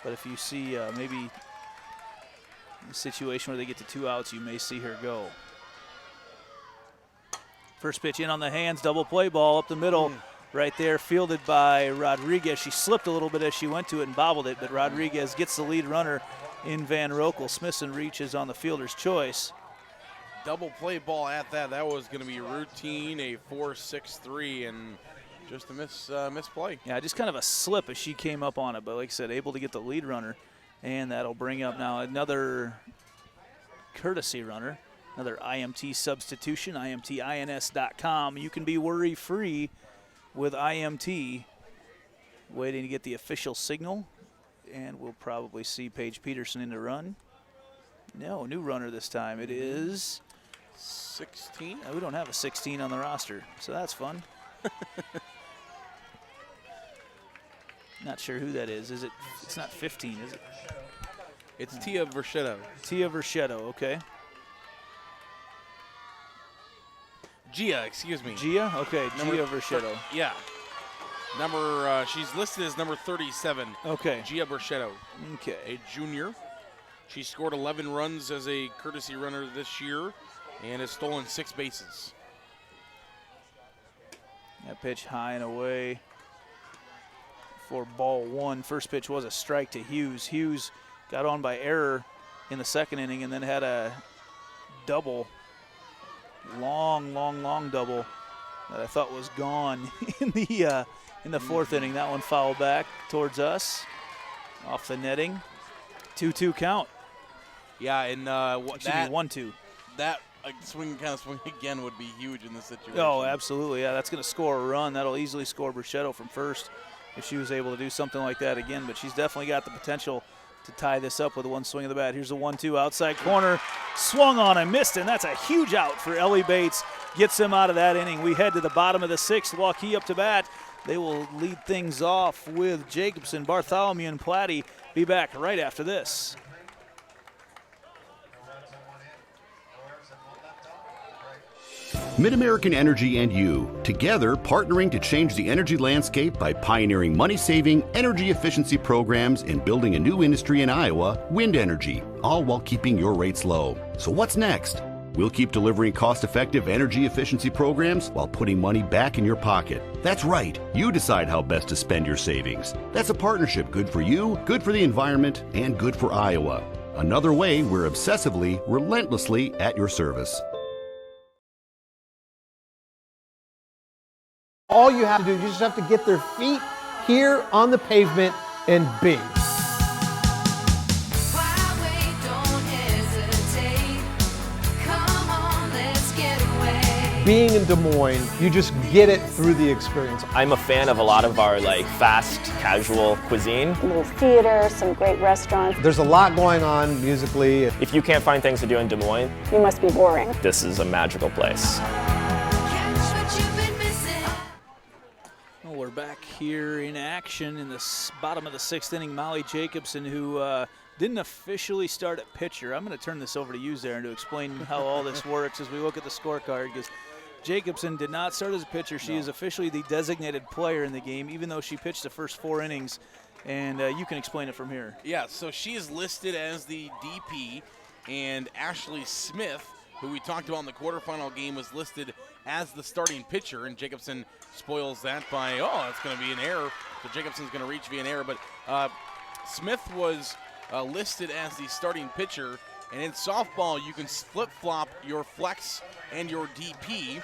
But if you see maybe a situation where they get to 2 outs, you may see her go. First pitch in on the hands, double play ball up the middle. Right there, fielded by Rodriguez. She slipped a little bit as she went to it and bobbled it, but Rodriguez gets the lead runner in Van Rokel. Smithson reaches on the fielder's choice. Double play ball at that. That was going to be routine, a 4-6-3, and just a misplay. Yeah, just kind of a slip as she came up on it, but like I said, able to get the lead runner, and that'll bring up now another courtesy runner, another IMT substitution, imtins.com. You can be worry-free with IMT, waiting to get the official signal, and we'll probably see Paige Peterson in the run. No, new runner this time. It is 16. We don't have a 16 on the roster, so that's fun. Not sure who that is. It's not 15, is it? It's Tia Verchetto. Tia Verchetto, okay. Gia, excuse me. Gia? Okay, Gia Verchetto. Yeah. She's listed as number 37. Okay. Gia Verchetto. Okay. A junior. She scored 11 runs as a courtesy runner this year and has stolen 6 bases. That pitch high and away for ball 1. First pitch was a strike to Hughes. Hughes got on by error in the second inning and then had a double. Long double that I thought was gone in the fourth inning. That one fouled back towards us, off the netting. 2-2 count. Yeah, and 1-2. That swing again would be huge in this situation. Oh, absolutely. Yeah, that's going to score a run. That'll easily score Bruschetto from first if she was able to do something like that again. But she's definitely got the potential to tie this up with one swing of the bat. Here's the 1-2 outside corner. Swung on and missed, and that's a huge out for Ellie Bates. Gets him out of that inning. We head to the bottom of the sixth. Waukee up to bat. They will lead things off with Jacobson, Bartholomew, and Platty. Be back right after this. Mid-American Energy and you, together partnering to change the energy landscape by pioneering money-saving, energy efficiency programs and building a new industry in Iowa, wind energy, all while keeping your rates low. So what's next? We'll keep delivering cost-effective energy efficiency programs while putting money back in your pocket. That's right. You decide how best to spend your savings. That's a partnership good for you, good for the environment, and good for Iowa. Another way we're obsessively, relentlessly at your service. All you have to do, you just have to get their feet here on the pavement and bing. Being in Des Moines, you just get it through the experience. I'm a fan of a lot of our fast, casual cuisine. A little theater, some great restaurants. There's a lot going on musically. If you can't find things to do in Des Moines, You must be boring. this is a magical place. Well, we're back here in action in the bottom of the sixth inning. Molly Jacobson, who didn't officially start at pitcher. I'm going to turn this over to you, Zarin, to explain how all this works as we look at the scorecard, because Jacobson did not start as a pitcher. She is officially the designated player in the game, even though she pitched the first 4 innings. And you can explain it from here. Yeah, so she is listed as the DP, and Ashley Smith, who we talked about in the quarterfinal game, was listed as the starting pitcher, and Jacobson spoils that by, it's going to be an error. So Jacobson's going to reach via an error, but Smith was listed as the starting pitcher, and in softball you can flip-flop your flex and your DP,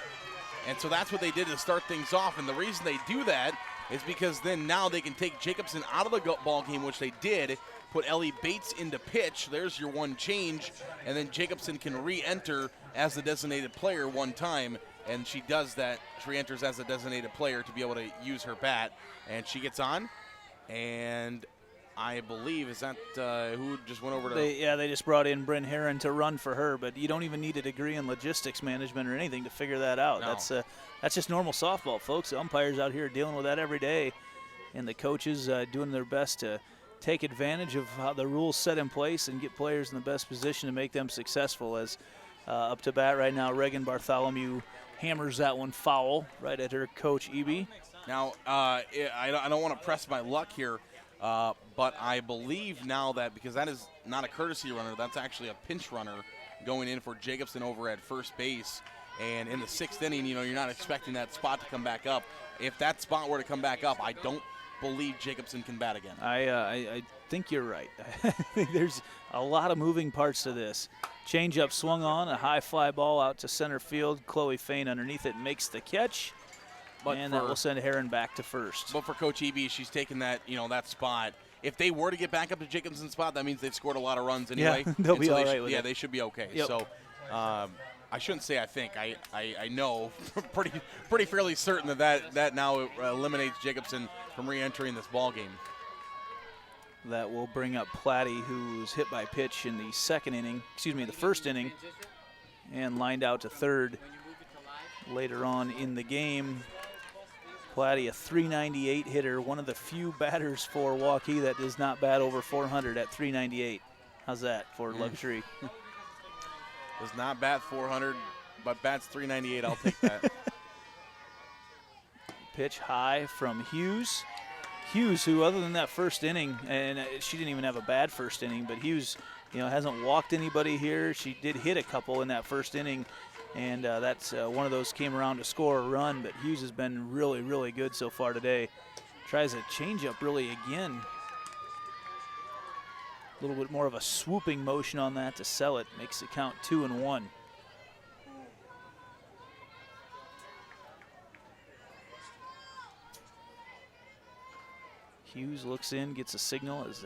and so that's what they did to start things off. And the reason they do that is because then now they can take Jacobson out of the ball game, which they did, put Ellie Bates into pitch. There's your one change, and then Jacobson can re-enter as the designated player one time, and she does that. She re-enters as a designated player to be able to use her bat, and she gets on, and I believe, is that who just went over to? They just brought in Bryn Herron to run for her, but you don't even need a degree in logistics management or anything to figure that out. No. That's just normal softball, folks. The umpires out here are dealing with that every day, and the coaches doing their best to take advantage of how the rules set in place and get players in the best position to make them successful. As up to bat right now, Reagan Bartholomew hammers that one foul right at her coach, Eby. Now, I don't want to press my luck here, but I believe now that, because that is not a courtesy runner, that's actually a pinch runner going in for Jacobson over at first base. And in the sixth inning, you're not expecting that spot to come back up. If that spot were to come back up, I don't believe Jacobson can bat again. I think you're right. There's a lot of moving parts to this. Changeup swung on, a high fly ball out to center field. Chloe Fain underneath it makes the catch, and that will send Herron back to first. But for Coach Eby, she's taken that that spot. If they were to get back up to Jacobson's spot, that means they've scored a lot of runs anyway. Yeah, they'll be all right with it. Yeah, they should be okay. Yep. So I shouldn't say I think. I know pretty fairly certain that now eliminates Jacobson from re-entering this ball game. That will bring up Platty, who was hit by pitch in the first inning, and lined out to third later on in the game. Platty, a .398 hitter, one of the few batters for Waukee that does not bat over 400 at .398. How's that for luxury? Does not bat 400, but bats .398. I'll take that. Pitch high from Hughes. Hughes, who other than that first inning, and she didn't even have a bad first inning, but Hughes, hasn't walked anybody here. She did hit a couple in that first inning, and that's one of those came around to score a run, but Hughes has been really, really good so far today. Tries a changeup really again. A little bit more of a swooping motion on that to sell it. Makes it count 2-1. Hughes looks in, gets a signal as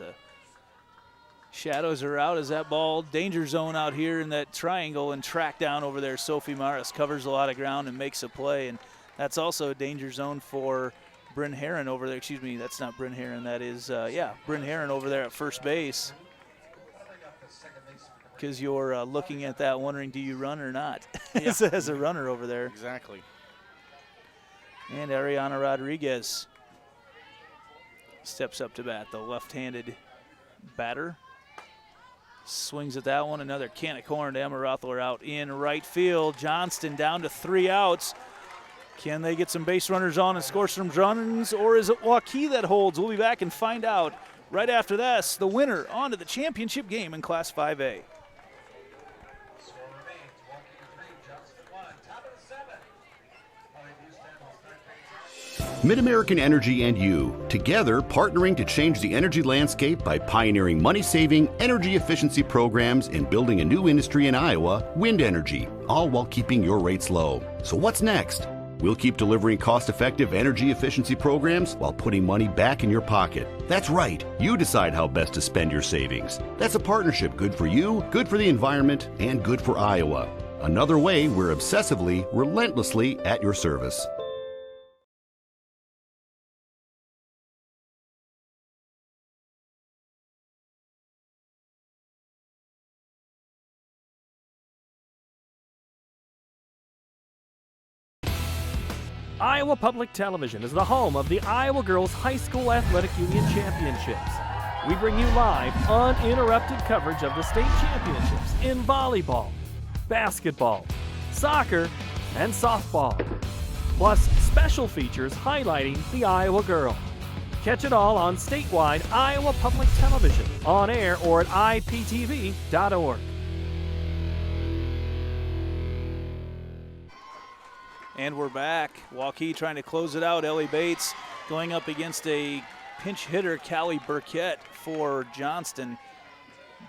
Shadows are out as that ball, danger zone out here in that triangle, and track down over there. Sophie Maris covers a lot of ground and makes a play, and that's also a danger zone for Bryn Herron over there. Excuse me, that's not Bryn Herron. That is, Bryn Herron over there at first base. Because you're looking at that wondering, do you run or not? Yeah. As a runner over there. Exactly. And Ariana Rodriguez steps up to bat, the left-handed batter. Swings at that one, another can of corn to Emma Rothler out in right field. Johnston down to 3 outs. Can they get some base runners on and score some runs, or is it Waukee that holds? We'll be back and find out right after this. The winner on to the championship game in Class 5A. Mid-American Energy and you, together partnering to change the energy landscape by pioneering money-saving, energy efficiency programs and building a new industry in Iowa, wind energy, all while keeping your rates low. So what's next? We'll keep delivering cost-effective energy efficiency programs while putting money back in your pocket. That's right. You decide how best to spend your savings. That's a partnership good for you, good for the environment, and good for Iowa. Another way we're obsessively, relentlessly at your service. Iowa Public Television is the home of the Iowa Girls High School Athletic Union Championships. We bring you live, uninterrupted coverage of the state championships in volleyball, basketball, soccer, and softball. Plus, special features highlighting the Iowa girl. Catch it all on statewide Iowa Public Television, on air or at iptv.org. And we're back. Waukee trying to close it out. Ellie Bates going up against a pinch hitter, Callie Burkett for Johnston.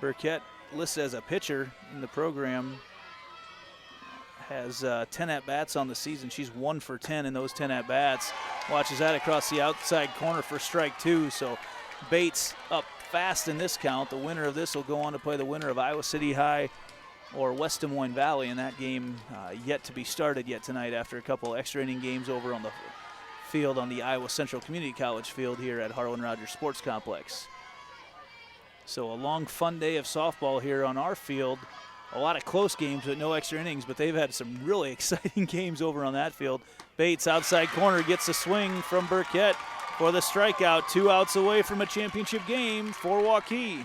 Burkett listed as a pitcher in the program. Has 10 at-bats on the season. She's 1 for 10 in those 10 at-bats. Watches that across the outside corner for strike 2. So Bates up fast in this count. The winner of this will go on to play the winner of Iowa City High or West Des Moines Valley, and that game yet to be started yet tonight after a couple extra inning games over on the field on the Iowa Central Community College field here at Harlan-Rogers Sports Complex. So a long, fun day of softball here on our field. A lot of close games with no extra innings, but they've had some really exciting games over on that field. Bates, outside corner, gets a swing from Burkett for the strikeout. 2 outs away from a championship game for Waukee.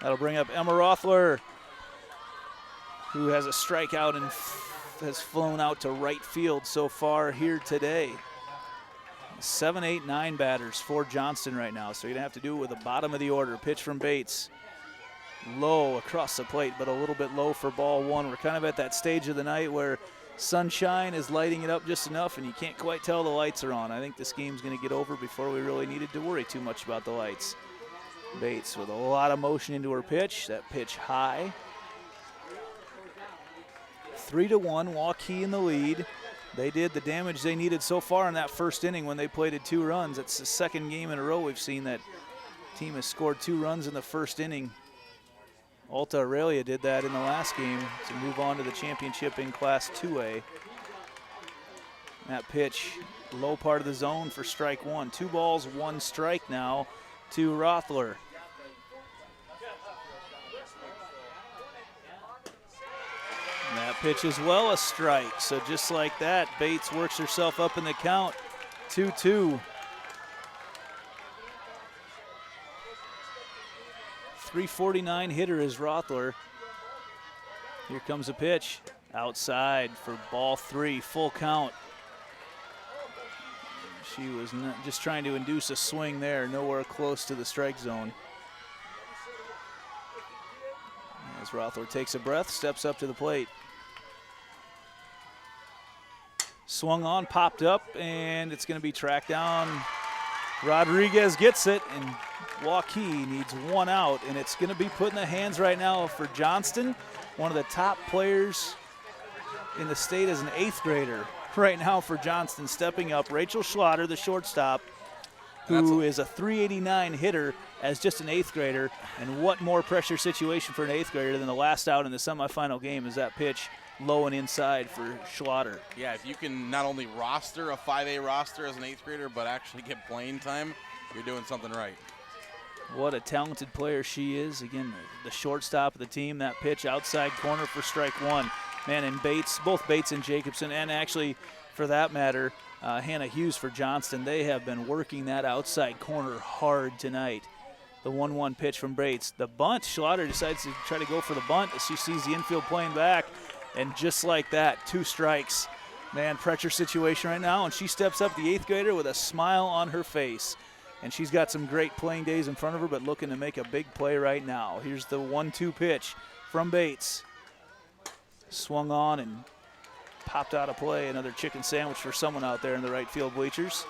That'll bring up Emma Rothler, who has a strikeout and has flown out to right field so far here today. 7, 8, 9 batters for Johnston right now, so you're going to have to do it with the bottom of the order. Pitch from Bates. Low across the plate, but a little bit low for ball 1. We're kind of at that stage of the night where sunshine is lighting it up just enough, and you can't quite tell the lights are on. I think this game's going to get over before we really needed to worry too much about the lights. Bates with a lot of motion into her pitch. That pitch high. 3-1, Waukee in the lead. They did the damage they needed so far in that first inning when they plated 2 runs. It's the second game in a row we've seen that team has scored 2 runs in the first inning. Alta Aurelia did that in the last game to move on to the championship in Class 2A. That pitch, low part of the zone for strike 1. 2 balls, 1 strike now to Rothler. And that pitch as well a strike. So just like that, Bates works herself up in the count. 2-2. 349 hitter is Rothler. Here comes a pitch. Outside for ball 3, full count. She was just trying to induce a swing there, nowhere close to the strike zone. As Rothler takes a breath, steps up to the plate. Swung on, popped up, and it's going to be tracked down. Rodriguez gets it, and Waukee needs 1 out, and it's going to be put in the hands right now for Johnston, one of the top players in the state as an 8th grader. Right now for Johnston, stepping up, Rachel Schlatter, the shortstop, who is a .389 hitter as just an 8th grader. And what more pressure situation for an 8th grader than the last out in the semifinal game is that pitch low and inside for Schlatter. Yeah, if you can not only roster a 5A roster as an 8th grader, but actually get playing time, you're doing something right. What a talented player she is. Again, the shortstop of the team, that pitch outside corner for strike one. Man, and Bates, both Bates and Jacobson, and actually, for that matter, Hannah Hughes for Johnston, they have been working that outside corner hard tonight. The 1-1 pitch from Bates. The bunt, Schlatter decides to try to go for the bunt as she sees the infield playing back. And just like that, 2 strikes. Man, pressure situation right now, and she steps up, the 8th grader, with a smile on her face. And she's got some great playing days in front of her, but looking to make a big play right now. Here's the 1-2 pitch from Bates. Swung on and popped out of play. Another chicken sandwich for someone out there in the right field bleachers.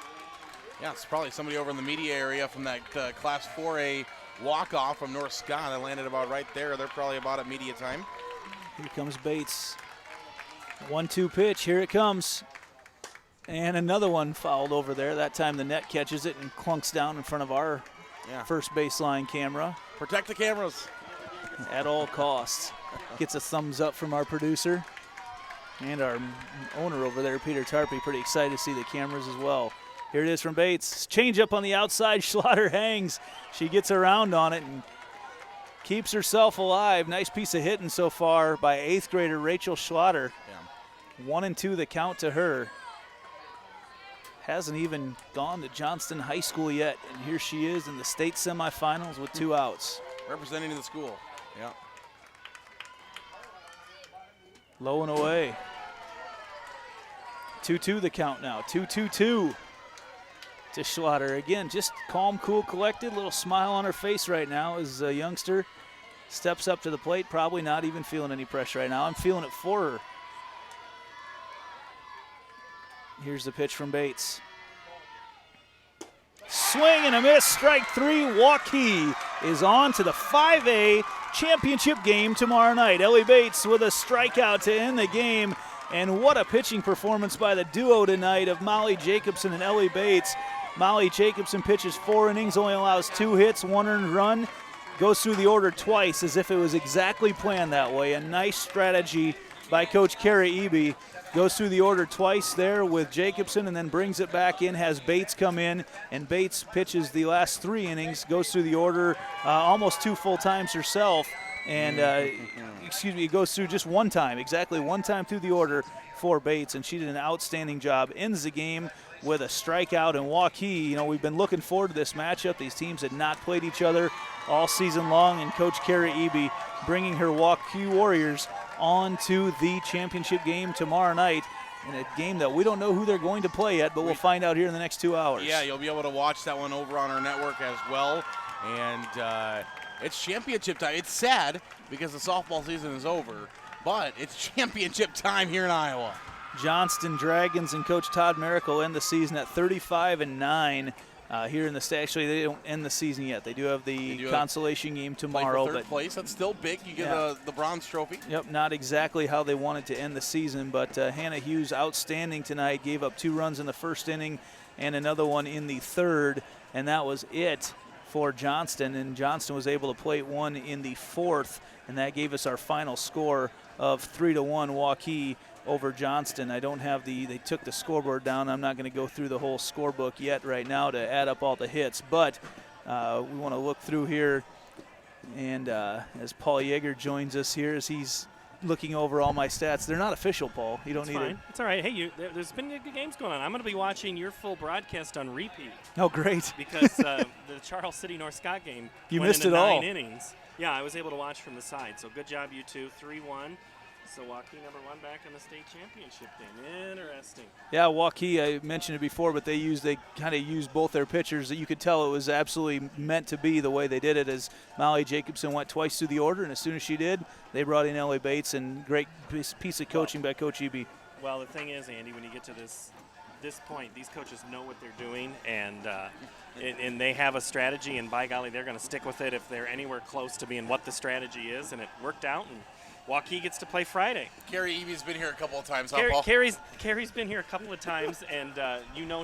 Yeah, it's probably somebody over in the media area from that Class 4A walk-off from North Scott. That landed about right there. They're probably about at media time. Here comes Bates. 1-2 pitch, here it comes. And another one fouled over there. That time the net catches it and clunks down in front of our first baseline camera. Protect the cameras. At all costs. Gets a thumbs up from our producer. And our owner over there, Peter Tarpey, pretty excited to see the cameras as well. Here it is from Bates. Change up on the outside. Schlatter hangs. She gets around on it and keeps herself alive. Nice piece of hitting so far by 8th grader Rachel Schlatter. 1-2 the count to her. Hasn't even gone to Johnston High School yet, and here she is in the state semifinals with 2 outs. Representing the school, yeah. Low and away. 2-2 the count now, 2-2-2 to Schlatter. Again, just calm, cool, collected, little smile on her face right now as a youngster steps up to the plate, probably not even feeling any pressure right now. I'm feeling it for her. Here's the pitch from Bates. Swing and a miss, strike 3. Waukee is on to the 5A championship game tomorrow night. Ellie Bates with a strikeout to end the game. And what a pitching performance by the duo tonight of Molly Jacobson and Ellie Bates. Molly Jacobson pitches 4 innings, only allows 2 hits, 1 earned run. Goes through the order twice as if it was exactly planned that way. A nice strategy by Coach Kara Eby. Goes through the order twice there with Jacobson and then brings it back in, has Bates come in, and Bates pitches the last 3 innings, goes through the order almost 2 full times herself, and goes through just 1 time, exactly 1 time through the order for Bates, and she did an outstanding job. Ends the game with a strikeout, and Waukee, you know, we've been looking forward to this matchup. These teams had not played each other all season long, and Coach Kara Eby bringing her Waukee Warriors on to the championship game tomorrow night in a game that we don't know who they're going to play yet, but we'll find out here in the next 2 hours. Yeah, you'll be able to watch that one over on our network as well. And it's championship time. It's sad because the softball season is over, but it's championship time here in Iowa. Johnston Dragons and Coach Todd Miracle end the season at 35-9. Here in the state. Actually, they don't end the season yet. They do have the consolation game tomorrow. Play for 3rd place. That's still big. You get the bronze trophy. Yep, not exactly how they wanted to end the season, but Hannah Hughes outstanding tonight. Gave up 2 runs in the 1st inning and another one in the 3rd, and that was it for Johnston. And Johnston was able to plate 1 in the 4th, and that gave us our final score of 3-1 Waukee over Johnston. I don't have they took the scoreboard down. I'm not going to go through the whole scorebook yet right now to add up all the hits, but we want to look through here. And as Paul Yeager joins us here, as he's looking over all my stats. They're not official, Paul. You don't need it. It's all right. Hey, there's been good games going on. I'm going to be watching your full broadcast on repeat. Oh, great. Because the Charles City North Scott game you went missed into it all. 9 innings. Yeah, I was able to watch from the side. So good job, you two. 3-1. So Waukee #1 back in the state championship game. Interesting. Yeah, Waukee, I mentioned it before, but they kind of used both their pitchers. You could tell it was absolutely meant to be the way they did it, as Molly Jacobson went twice through the order, and as soon as she did, they brought in Ellie Bates, and great piece of coaching by Coach Eby. Well, the thing is, Andy, when you get to this point, these coaches know what they're doing, and they have a strategy, and by golly, they're going to stick with it if they're anywhere close to being what the strategy is, and it worked out. And Waukee gets to play Friday. Carrie Eby's been here a couple of times, Paul? Carrie's been here a couple of times, and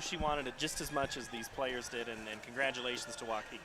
she wanted it just as much as these players did, and congratulations to Waukee.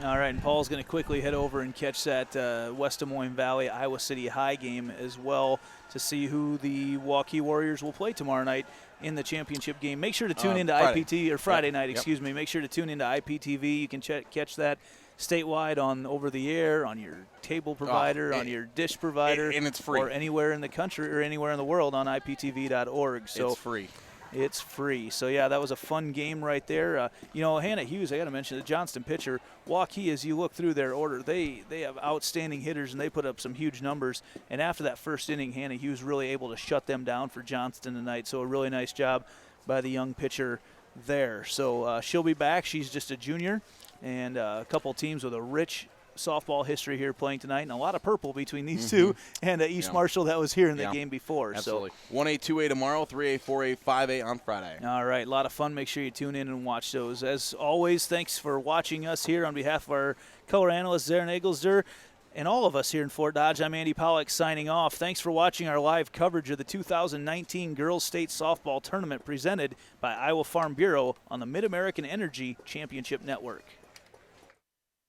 All right, and Paul's going to quickly head over and catch that West Des Moines Valley Iowa City High game as well to see who the Waukee Warriors will play tomorrow night in the championship game. Make sure to tune into IPT, or Friday night, excuse me. Make sure to tune into IPTV. You can catch that statewide on over the air, on your cable provider, on your dish provider, and it's free, or anywhere in the country or anywhere in the world on IPTV.org. So it's free. It's free. So, yeah, that was a fun game right there. Hannah Hughes, I got to mention, the Johnston pitcher, Waukee, as you look through their order, they have outstanding hitters, and they put up some huge numbers. And after that first inning, Hannah Hughes really able to shut them down for Johnston tonight. So a really nice job by the young pitcher there. So she'll be back. She's just a junior, and a couple teams with a rich softball history here playing tonight, and a lot of purple between these two and East Marshall that was here in the game before. Absolutely. So 1A, 2A tomorrow, 3A, 4A, 5A on Friday. All right, a lot of fun. Make sure you tune in and watch those. As always, thanks for watching us here on behalf of our color analyst, Zarin Egglesder, and all of us here in Fort Dodge. I'm Andy Pollack signing off. Thanks for watching our live coverage of the 2019 Girls State Softball Tournament presented by Iowa Farm Bureau on the Mid-American Energy Championship Network.